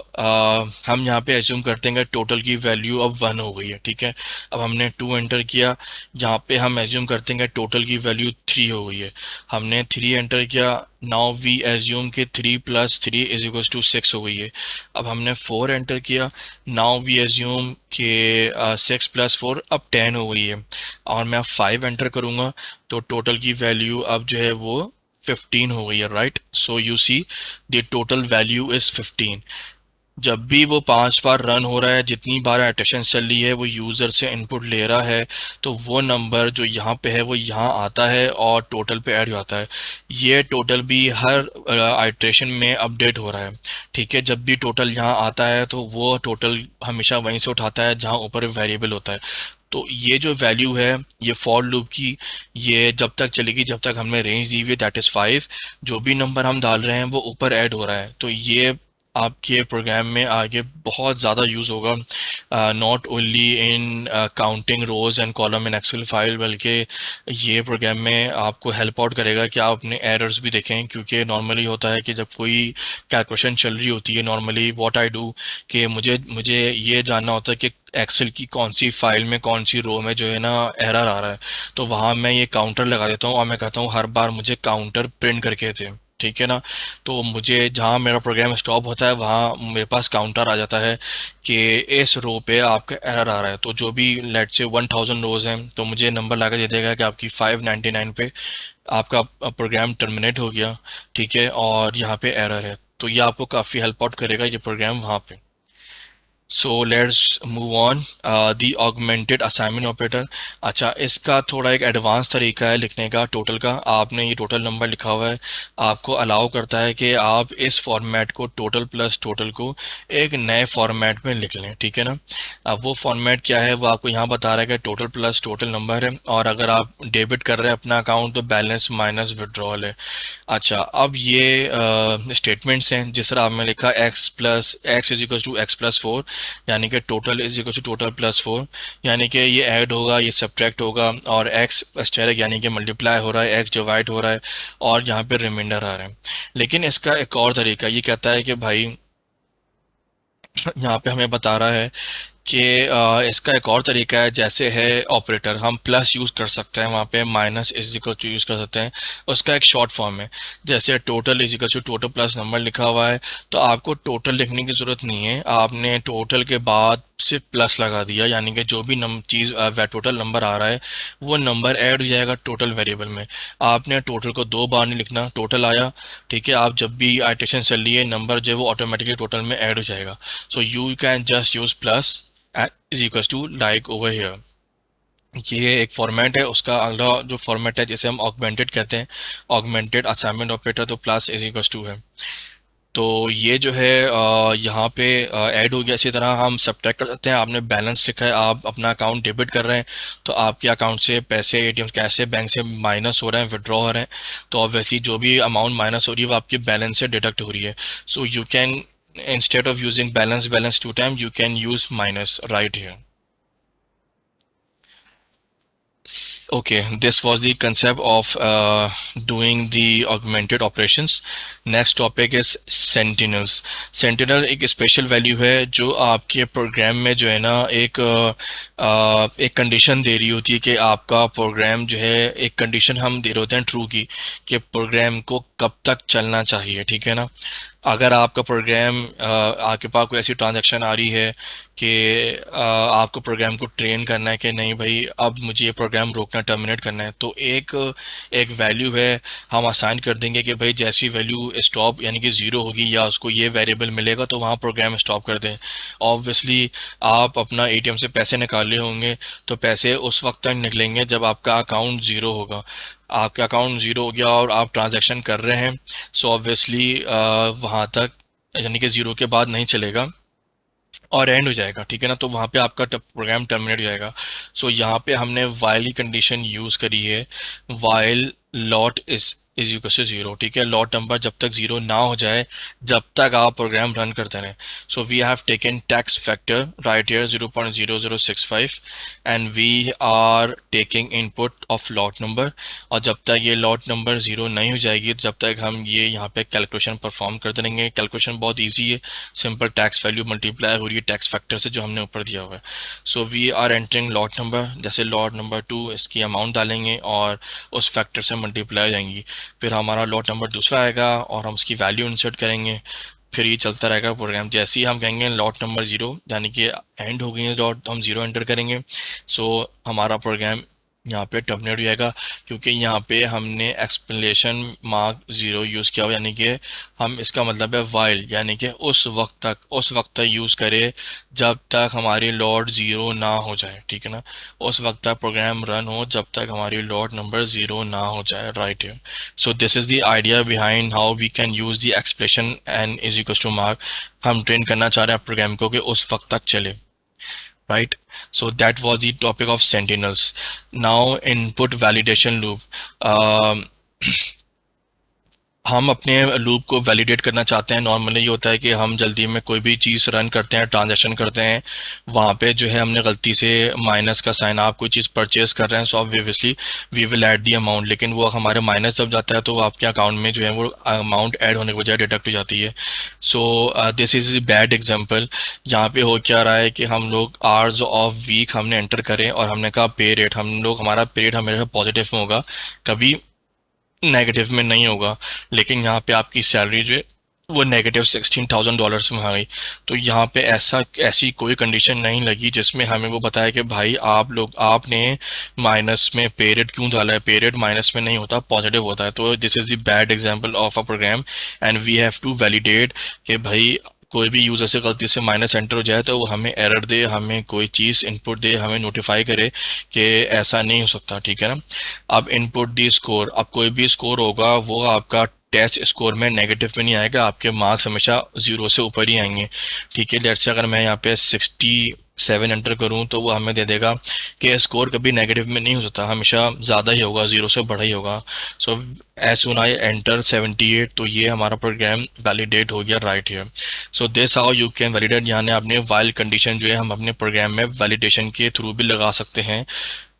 हम यहाँ पे एज्यूम करते हैं कि टोटल की वैल्यू अब 1 हो गई है, ठीक है। अब हमने 2 एंटर किया, यहाँ पे हम एज्यूम करते हैं कि टोटल की वैल्यू 3 हो गई है। हमने 3 एंटर किया, नाउ वी एज्यूम कि 3 प्लस 3 इज इक्वल्स टू 6 हो गई है। अब हमने 4 एंटर किया, नाउ वी एज्यूम कि 6 प्लस 4 अब 10 हो गई है। और मैं 5 एंटर करूँगा तो टोटल की वैल्यू अब जो है वो 15 हो गई है, right. So you see the total value is 15। जब भी वो 5 बार रन हो रहा है, जितनी बार एटेंशन चल रही है, वो यूज़र से इनपुट ले रहा है, तो वो नंबर जो यहाँ पे है वो यहाँ आता है और टोटल पे ऐड हो जाता है। ये टोटल भी हर आइट्रेशन में अपडेट हो रहा है, ठीक है। जब भी टोटल यहाँ आता है तो वो टोटल हमेशा वहीं से उठाता है जहाँ ऊपर वेरिएबल होता है। तो ये जो वैल्यू है ये फॉर लूप की, ये जब तक चलेगी जब तक हमने रेंज दी हुई है दैट इज़ 5। जो भी नंबर हम डाल रहे हैं वो ऊपर ऐड हो रहा है, तो ये आपके प्रोग्राम में आगे बहुत ज़्यादा यूज़ होगा, not only in counting rows and column in Excel file, बल्कि ये प्रोग्राम में आपको हेल्प आउट करेगा कि आप अपने एरर्स भी देखें। क्योंकि नॉर्मली होता है कि जब कोई कैलकुलेशन चल रही होती है, नॉर्मली व्हाट आई डू कि मुझे मुझे ये जानना होता है कि एक्सेल की कौन सी फाइल में कौन सी रो में जो है ना एरर आ रहा है, तो वहाँ मैं ये काउंटर लगा देता हूँ और मैं कहता हूँ हर बार मुझे काउंटर प्रिंट करके दे, ठीक है ना। तो मुझे जहाँ मेरा प्रोग्राम स्टॉप होता है वहाँ मेरे पास काउंटर आ जाता है कि इस रो पे आपका एरर आ रहा है। तो जो भी लेट से 1000 रोज हैं तो मुझे नंबर ला के दे देगा कि आपकी 599 पे आपका प्रोग्राम टर्मिनेट हो गया, ठीक है, और यहाँ पे एरर है। तो ये आपको काफ़ी हेल्प आउट करेगा ये प्रोग्राम वहाँ पे। So let's move on the augmented assignment operator. अच्छा, इसका थोड़ा एक एडवांस तरीका है लिखने का टोटल का। आपने ये टोटल नंबर लिखा हुआ है, आपको अलाउ करता है कि आप इस फॉर्मेट को टोटल प्लस टोटल को एक नए फॉर्मेट में लिख लें, ठीक है ना। अब वो फॉर्मेट क्या है वो आपको यहाँ बता रहा है कि टोटल प्लस टोटल नंबर है, और अगर आप डेबिट कर रहे हैं अपना अकाउंट तो बैलेंस माइनस विड्रॉल है। अच्छा, अब ये स्टेटमेंट्स हैं। जिस तरह आपने लिखा x plus x is equal to x plus four, यानी कि total is equal to total plus four, यानी कि ये ऐड होगा ये सब्ट्रैक्ट होगा, और एक्स एस्टेरिक यानी कि मल्टीप्लाई हो रहा है, एक्स डिवाइड हो रहा है, और यहाँ पे रिमाइंडर आ रहा है। लेकिन इसका एक और तरीका ये कहता है कि भाई यहाँ पे हमें बता रहा है कि इसका एक और तरीका है, जैसे है ऑपरेटर हम प्लस यूज़ कर सकते हैं, वहाँ पे minus is equal to use कर सकते हैं। उसका एक शॉर्ट फॉर्म है, जैसे total is equal to total plus number लिखा हुआ है, तो आपको टोटल लिखने की ज़रूरत नहीं है, आपने टोटल के बाद सिर्फ प्लस लगा दिया, यानी कि जो भी चीज़ टोटल नंबर आ रहा है वो नंबर ऐड हो जाएगा टोटल वेरिएबल में। आपने टोटल को दो बार नहीं लिखना, टोटल आया, ठीक है, आप जब भी आइटेशन चल रही है नंबर जो है वो ऑटोमेटिकली टोटल में ऐड हो जाएगा। So you can just use plus is equal to like over here. ये एक फॉर्मेट है। उसका अगला जो फॉर्मेट है जिसे हम ऑगमेंटेड कहते हैं, ऑगमेंटेड असाइनमेंट ऑपरेटर, तो प्लस इज इक्वल टू है। तो ये जो है यहाँ पे ऐड हो गया। इसी तरह हम सब्ट्रैक्ट कर सकते हैं। आपने बैलेंस लिखा है, आप अपना अकाउंट डेबिट कर रहे हैं, तो आपके अकाउंट से पैसे एटीएम कैसे बैंक से माइनस हो रहे हैं, विड्रॉ हो रहे हैं, तो ऑब्वियसली जो भी अमाउंट माइनस हो रही है वो आपके बैलेंस से डिडक्ट हो रही है। So you can, instead of using balance to time, you can use minus right here. Okay, this was the concept of doing the augmented operations. Next topic is sentinels. Sentinel एक स्पेशल वैल्यू है जो आपके प्रोग्राम में जो है ना एक कंडीशन दे रही होती है कि आपका प्रोग्राम जो है, एक कंडीशन हम दे रहे होते हैं ट्रू की, कि प्रोग्राम को कब तक चलना चाहिए, ठीक है ना। अगर आपका प्रोग्राम आपके पास कोई ऐसी ट्रांजैक्शन आ रही है कि आपको प्रोग्राम को ट्रेन करना है कि नहीं भाई अब मुझे ये प्रोग्राम रोकना, टर्मिनेट करना है, तो एक एक वैल्यू है हम असाइन कर देंगे कि भाई जैसी वैल्यू स्टॉप यानी कि ज़ीरो होगी या उसको ये वेरिएबल मिलेगा तो वहाँ प्रोग्राम स्टॉप कर दें। ऑब्वियसली आप अपना एटीएम से पैसे निकाले होंगे तो पैसे उस वक्त तक निकलेंगे जब आपका अकाउंट ज़ीरो होगा। आपका अकाउंट ज़ीरो हो गया और आप ट्रांजैक्शन कर रहे हैं, सो ऑब्वियसली वहाँ तक यानी कि ज़ीरो के बाद नहीं चलेगा और एंड हो जाएगा, ठीक है ना। तो वहाँ पे आपका प्रोग्राम टर्मिनेट हो जाएगा। सो यहाँ पे हमने वाइल की कंडीशन यूज़ करी है, while lot is equal to zero, ठीक है। लॉट नंबर जब तक ज़ीरो ना हो जाए जब तक आप प्रोग्राम रन करते रहें। So we have taken tax factor right here 0.0065 and we are taking input of lot number, और जब तक ये लॉट नंबर ज़ीरो नहीं हो जाएगी जब तक हम ये यहाँ पे कैलकुलेशन परफॉर्म करते रहेंगे। कैलकुलेशन बहुत ईजी है, सिंपल टैक्स वैल्यू मल्टीप्लाई हो रही है टैक्स फैक्टर से जो हमने ऊपर दिया हुआ है। So we are entering lot number, जैसे लॉट नंबर 2 इसकी अमाउंट डालेंगे और उस फैक्टर से मल्टीप्लाई हो जाएंगी, फिर हमारा लॉट नंबर दूसरा आएगा और हम उसकी वैल्यू इंसर्ट करेंगे, फिर ये चलता रहेगा प्रोग्राम। जैसे ही हम कहेंगे लॉट नंबर ज़ीरो यानी कि एंड हो गई है लॉट, हम ज़ीरो एंटर करेंगे, सो हमारा प्रोग्राम यहाँ पे टर्मिनेट हो जाएगा, क्योंकि यहाँ पे हमने एक्सप्लेनेशन मार्क ज़ीरो यूज़ किया हुआ, यानी कि हम इसका मतलब है वाइल, यानी कि उस वक्त तक यूज़ करें जब तक हमारी लॉट ज़ीरो ना हो जाए, ठीक है ना। उस वक्त तक प्रोग्राम रन हो जब तक हमारी लॉट नंबर ज़ीरो ना हो जाए, राइट है। So this is the idea behind how we can use the expression and is equal to mark. हम ट्रेन करना चाह रहे हैं प्रोग्राम को कि उस वक्त तक चले, right? So that was the topic of sentinels. Now input validation loop. हम अपने लूप को वैलिडेट करना चाहते हैं। नॉर्मली ये होता है कि हम जल्दी में कोई भी चीज़ रन करते हैं, ट्रांजैक्शन करते हैं, वहाँ पे जो है हमने गलती से माइनस का साइन, आप कोई चीज़ परचेज कर रहे हैं, so obviously we will add the amount, लेकिन वो हमारे माइनस जब जाता है तो आपके अकाउंट में जो है वो अमाउंट ऐड होने के बजाय डिडक्ट हो जाती है। So this is bad example. यहाँ पे हो क्या रहा है कि हम लोग आवर्स ऑफ वीक हमने एंटर करें और हमने कहा पे रेट, हम लोग हमारा पे रेट हमेशा पॉजिटिव में होगा, कभी नेगेटिव में नहीं होगा, लेकिन यहाँ पे आपकी सैलरी जो है वो -$16,000 में आ गई। तो यहाँ पे ऐसी कोई कंडीशन नहीं लगी जिसमें हमें वो बताया कि भाई आप लोग आपने माइनस में पे रेट क्यों डाला है। पे रेट माइनस में नहीं होता, पॉजिटिव होता है। तो this is the bad example of a program and we have to validate कि भाई कोई भी यूज़र से गलती से माइनस एंटर हो जाए तो वो हमें एरर दे, हमें कोई चीज़ इनपुट दे, हमें नोटिफाई करे कि ऐसा नहीं हो सकता, ठीक है ना। अब इनपुट दी स्कोर, अब कोई भी स्कोर होगा वो आपका टेस्ट स्कोर में नेगेटिव में नहीं आएगा, आपके मार्क्स हमेशा जीरो से ऊपर ही आएंगे, ठीक है। लेट्स से अगर मैं यहाँ पे 67 एंटर करूँ तो वो हमें दे देगा कि स्कोर कभी नेगेटिव में नहीं हो सकता, हमेशा ज़्यादा ही होगा, जीरो से बड़ा ही होगा। So as soon I enter 78, तो ये हमारा प्रोग्राम वैलिडेट हो गया right here. So this how you can validate, यानी आपने वाइल कंडीशन जो है हम अपने प्रोग्राम में वैलिडेशन के थ्रू भी लगा सकते हैं।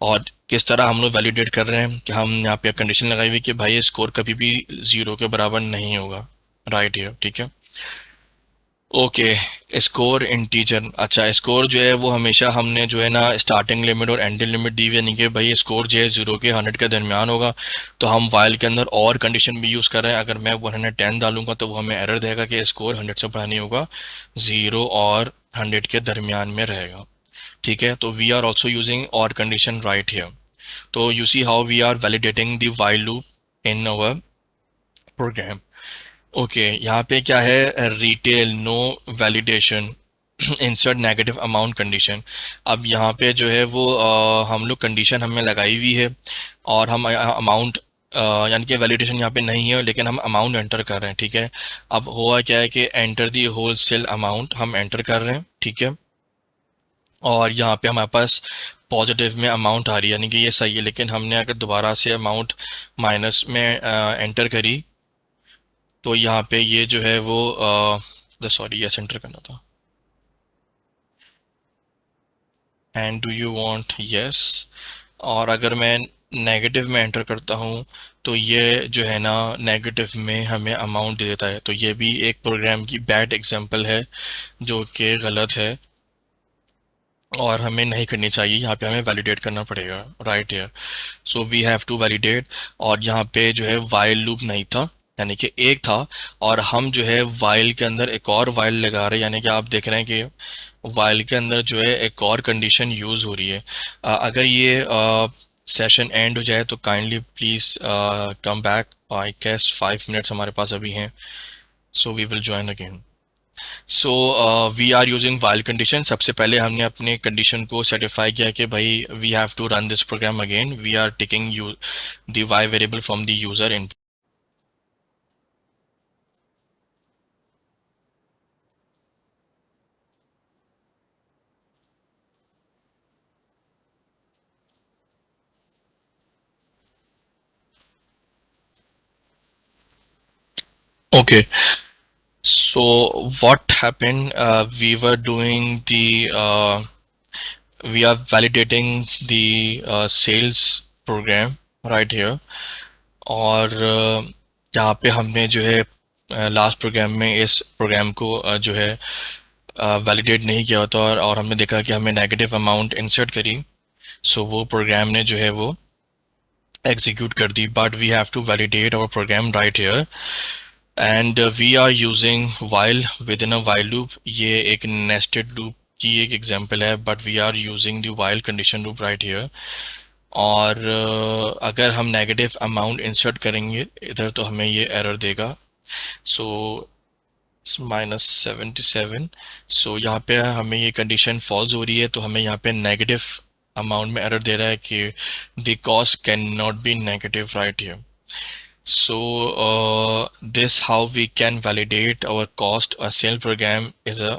और किस तरह हम लोग वैलिडेट कर रहे हैं कि हम यहाँ पे कंडीशन लगाई हुई कि भाई स्कोर कभी भी जीरो के बराबर नहीं होगा, राइट हियर, ठीक है। ओके, स्कोर इंटीजर, अच्छा स्कोर जो है वो हमेशा हमने जो है ना स्टार्टिंग लिमिट और एंडिंग लिमिट दी हुई है, यानी कि भाई स्कोर जो है 0 के 100 के दरमियान होगा। तो हम वाइल के अंदर और कंडीशन भी यूज़ कर रहे हैं, अगर मैं 110 डालूंगा तो वो हमें एरर देगा कि स्कोर 100 से बड़ा नहीं होगा, 0 और 100 के दरमियान में रहेगा, ठीक है। तो वी आर ऑल्सो यूजिंग और कंडीशन राइट हियर। तो you see how we are validating the while loop in our program. Okay, यहाँ पे क्या है, retail no validation insert negative amount condition. अब यहाँ पे जो है वो हम लोग कंडीशन हमें लगाई हुई है और हम अमाउंट यानी कि वैलिडेशन यहाँ पे नहीं है लेकिन हम अमाउंट एंटर कर रहे हैं, ठीक है। अब हुआ क्या है कि enter the wholesale amount हम एंटर कर रहे हैं, ठीक है। और यहाँ पे हमारे पास पॉजिटिव में अमाउंट आ रही है, यानी कि ये सही है। लेकिन हमने अगर दोबारा से अमाउंट माइनस में एंटर करी तो यहाँ पे ये जो है वो सॉरी, यस एंटर करना था। And do you want yes, और अगर मैं नेगेटिव में एंटर करता हूँ तो ये जो है ना नेगेटिव में हमें अमाउंट दे देता है। तो ये भी एक प्रोग्राम की बैड एग्जांपल है जो कि गलत है और हमें नहीं करनी चाहिए। यहाँ पे हमें वैलिडेट करना पड़ेगा right here. So we have to validate. और यहाँ पे जो है वाइल लूप नहीं था, यानी कि एक था, और हम जो है वाइल के अंदर एक और वाइल लगा रहे हैं, यानी कि आप देख रहे हैं कि वाइल के अंदर जो है एक और कंडीशन यूज़ हो रही है। अगर ये सेशन एंड हो जाए तो kindly please come back, I guess 5 minutes हमारे पास अभी हैं, so we will join again. So we are using while condition. सबसे पहले हमने अपने कंडीशन को सेटिफाई किया कि भाई we have to run this program again, we are taking you the y variable from the user in. Okay, so what happened? We were doing we are validating the sales program right here, और यहाँ पे हमने जो है लास्ट प्रोग्राम में इस प्रोग्राम को जो है वैलिडेट नहीं किया होता, और हमने देखा कि हमें नेगेटिव अमाउंट इंसर्ट करी, सो वो प्रोग्राम ने जो है वो एग्जीक्यूट कर दी। But we have to validate our program right here and we are using while within a while loop. ये एक नेस्टेड लूप की एक एग्जांपल है, but we are using the while condition loop right here. और अगर हम नेगेटिव अमाउंट इंसर्ट करेंगे इधर तो हमें ये एरर देगा, सो -77। सो यहाँ पे हमें ये कंडीशन फॉल्स हो रही है, तो हमें यहाँ पे नेगेटिव अमाउंट में एरर दे रहा है कि the cost can not be negative right here. So this how we can validate our cost. A sale program is a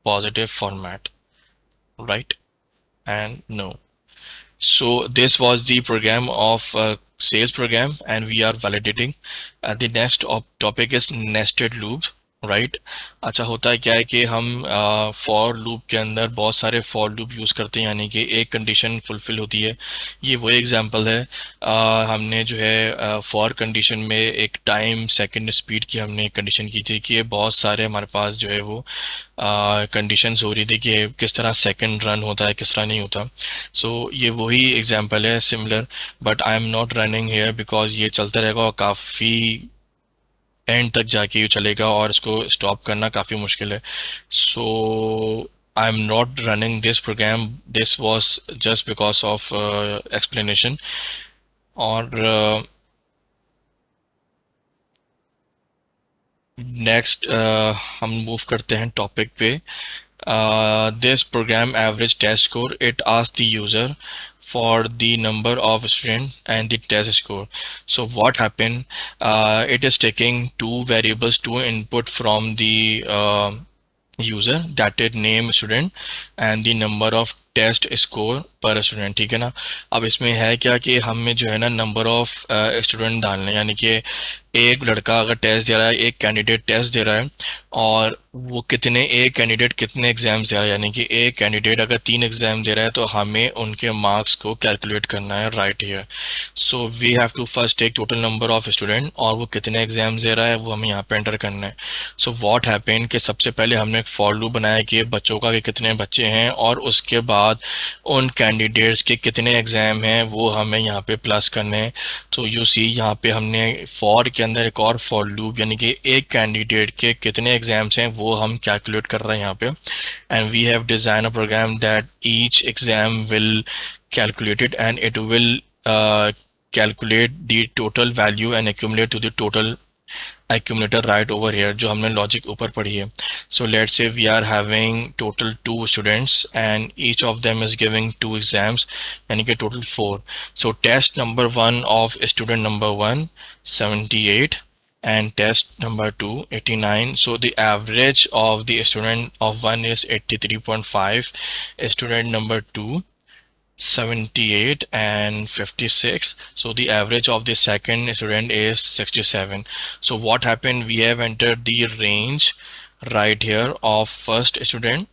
positive format, right? And no. So this was the program of sales program, and we are validating. The next topic is nested loop, right. अच्छा, होता है क्या है कि हम फॉर लूप के अंदर बहुत सारे फॉर लूप यूज़ करते हैं, यानी कि एक कंडीशन फुलफिल होती है। ये वही एग्जांपल है, हमने जो है फॉर कंडीशन में एक टाइम सेकंड स्पीड की हमने कंडीशन की थी कि ये बहुत सारे हमारे पास जो है वो कंडीशंस हो रही थी कि किस तरह सेकंड रन होता है, किस तरह नहीं होता। सो ये वही एग्जांपल है similar, but I am not running here because ये चलता रहेगा और काफ़ी एंड तक जाके ये चलेगा और इसको स्टॉप करना काफ़ी मुश्किल है. So I am not running this program, this was just because of explanation. और नेक्स्ट हम मूव करते हैं टॉपिक पे. This program average test score, it asks the user for the number of student and the test score. So what happened, it is taking two variables, two input from the user, that is name student and the number of test score पर स्टूडेंट. ठीक है ना. अब इसमें है क्या कि हमें जो है ना नंबर ऑफ स्टूडेंट डालने, यानी कि एक लड़का अगर टेस्ट दे रहा है, एक कैंडिडेट टेस्ट दे रहा है, और वो कितने, एक कैंडिडेट कितने एग्जाम्स दे रहा है, यानी कि एक कैंडिडेट अगर 3 एग्जाम दे रहा है तो हमें उनके मार्क्स को कैलकुलेट करना है right here. So we have to first take total number of student और वो कितने एग्जाम्स दे रहा है वो हमें यहाँ पे एंटर करना है. सो व्हाट हैपेंड कि सबसे पहले हमने एक फॉर लूप बनाया कि बच्चों का कि कितने बच्चे हैं, और उसके बाद उन कैंडिडेट्स के कितने एग्जाम हैं वो हमें यहाँ पे प्लस करने हैं. तो यू सी यहाँ पे हमने फॉर के अंदर एक और फॉर लूप, यानी कि एक कैंडिडेट के कितने एग्जाम्स हैं वो हम कैलकुलेट कर रहे हैं यहाँ पे. And we have design a program that each exam will calculated and it will calculate the total value and accumulate to the total accumulator right over here जो हमने लॉजिक ऊपर पढ़ी है. So let's say we are having total 2 students and each of them is giving 2 exams, यानी कि total 4. So test number 1 of student number 1 78 and test number 2 89. So the average of the student of 1 is 83.5, student number 2 78 and 56. So the average of the second student is 67. So what happened, we have entered the range right here of first student.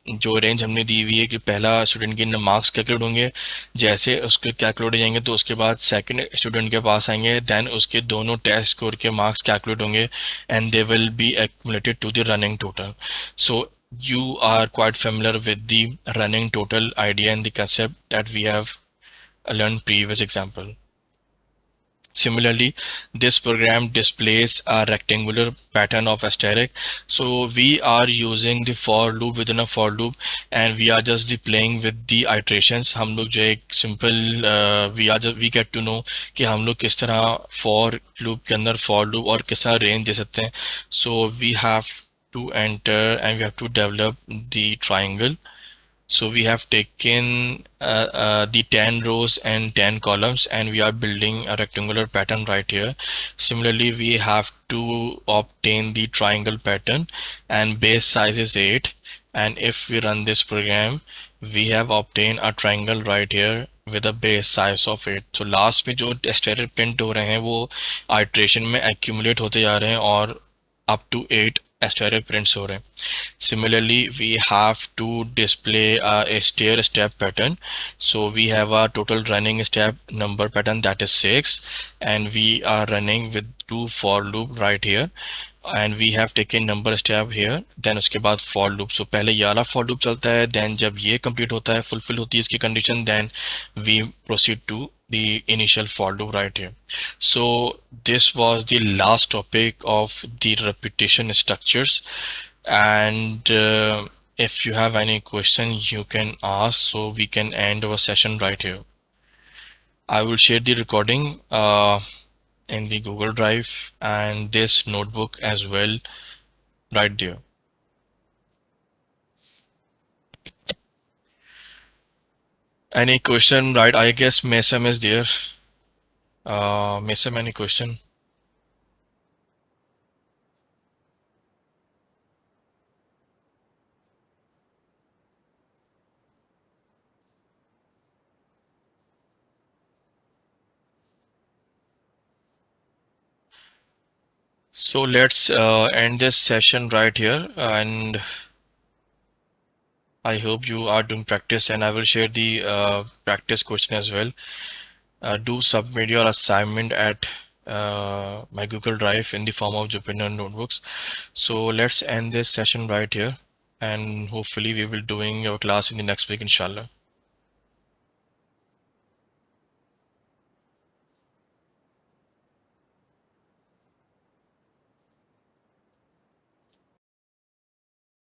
जो रेंज हमने दी हुई है कि पहला स्टूडेंट के मार्क्स कैलकुलेट होंगे, जैसे उसके कैलकुलेट हो जाएंगे तो उसके बाद सेकंड स्टूडेंट के पास आएंगे, देन उसके दोनों टेस्ट स्कोर के मार्क्स कैलकुलेट होंगे and they will be accumulated to the running total. So you are quite familiar with the running total idea and the concept that we have learned previous example. Similarly, this program displays a rectangular pattern of asterisk. So we are using the for loop within a for loop and we are just playing with the iterations. हम लोग जो एक simple we get to know कि हम लोग किस तरह for loop के अंदर for loop और किस तरह range दे सकते हैं. So we have to enter and we have to develop the triangle. So we have taken the 10 rows and 10 columns and we are building a rectangular pattern right here. Similarly, we have to obtain the triangle pattern and base size is 8. And if we run this program, we have obtained a triangle right here with a base size of 8. So last में जो स्टेरिक प्रिंट हो रहे हैं वो iteration में accumulate होते जा रहे हैं और up to 8 asterisk prints हो रहे हैं. Similarly, we have to display a stair step pattern. So we have a total running step number pattern that is 6 and we are running with 2 for loop right here. And we have taken number step here, then उसके बाद for loop. So पहले ये वाला for loop चलता है, then जब ये complete होता है, fulfill होती है इसकी condition, then we proceed to the initial for loop right here. So this was the last topic of the repetition structures. And if you have any question you can ask, so we can end our session right here. I will share the recording in the Google Drive and this notebook as well right there. Any question? Right, I guess Mesam is there. Mesam, any question? So let's end this session right here, and I hope you are doing practice, and I will share the practice question as well. Do submit your assignment at my Google Drive in the form of Jupyter notebooks. So let's end this session right here, and hopefully we will doing your class in the next week, inshallah.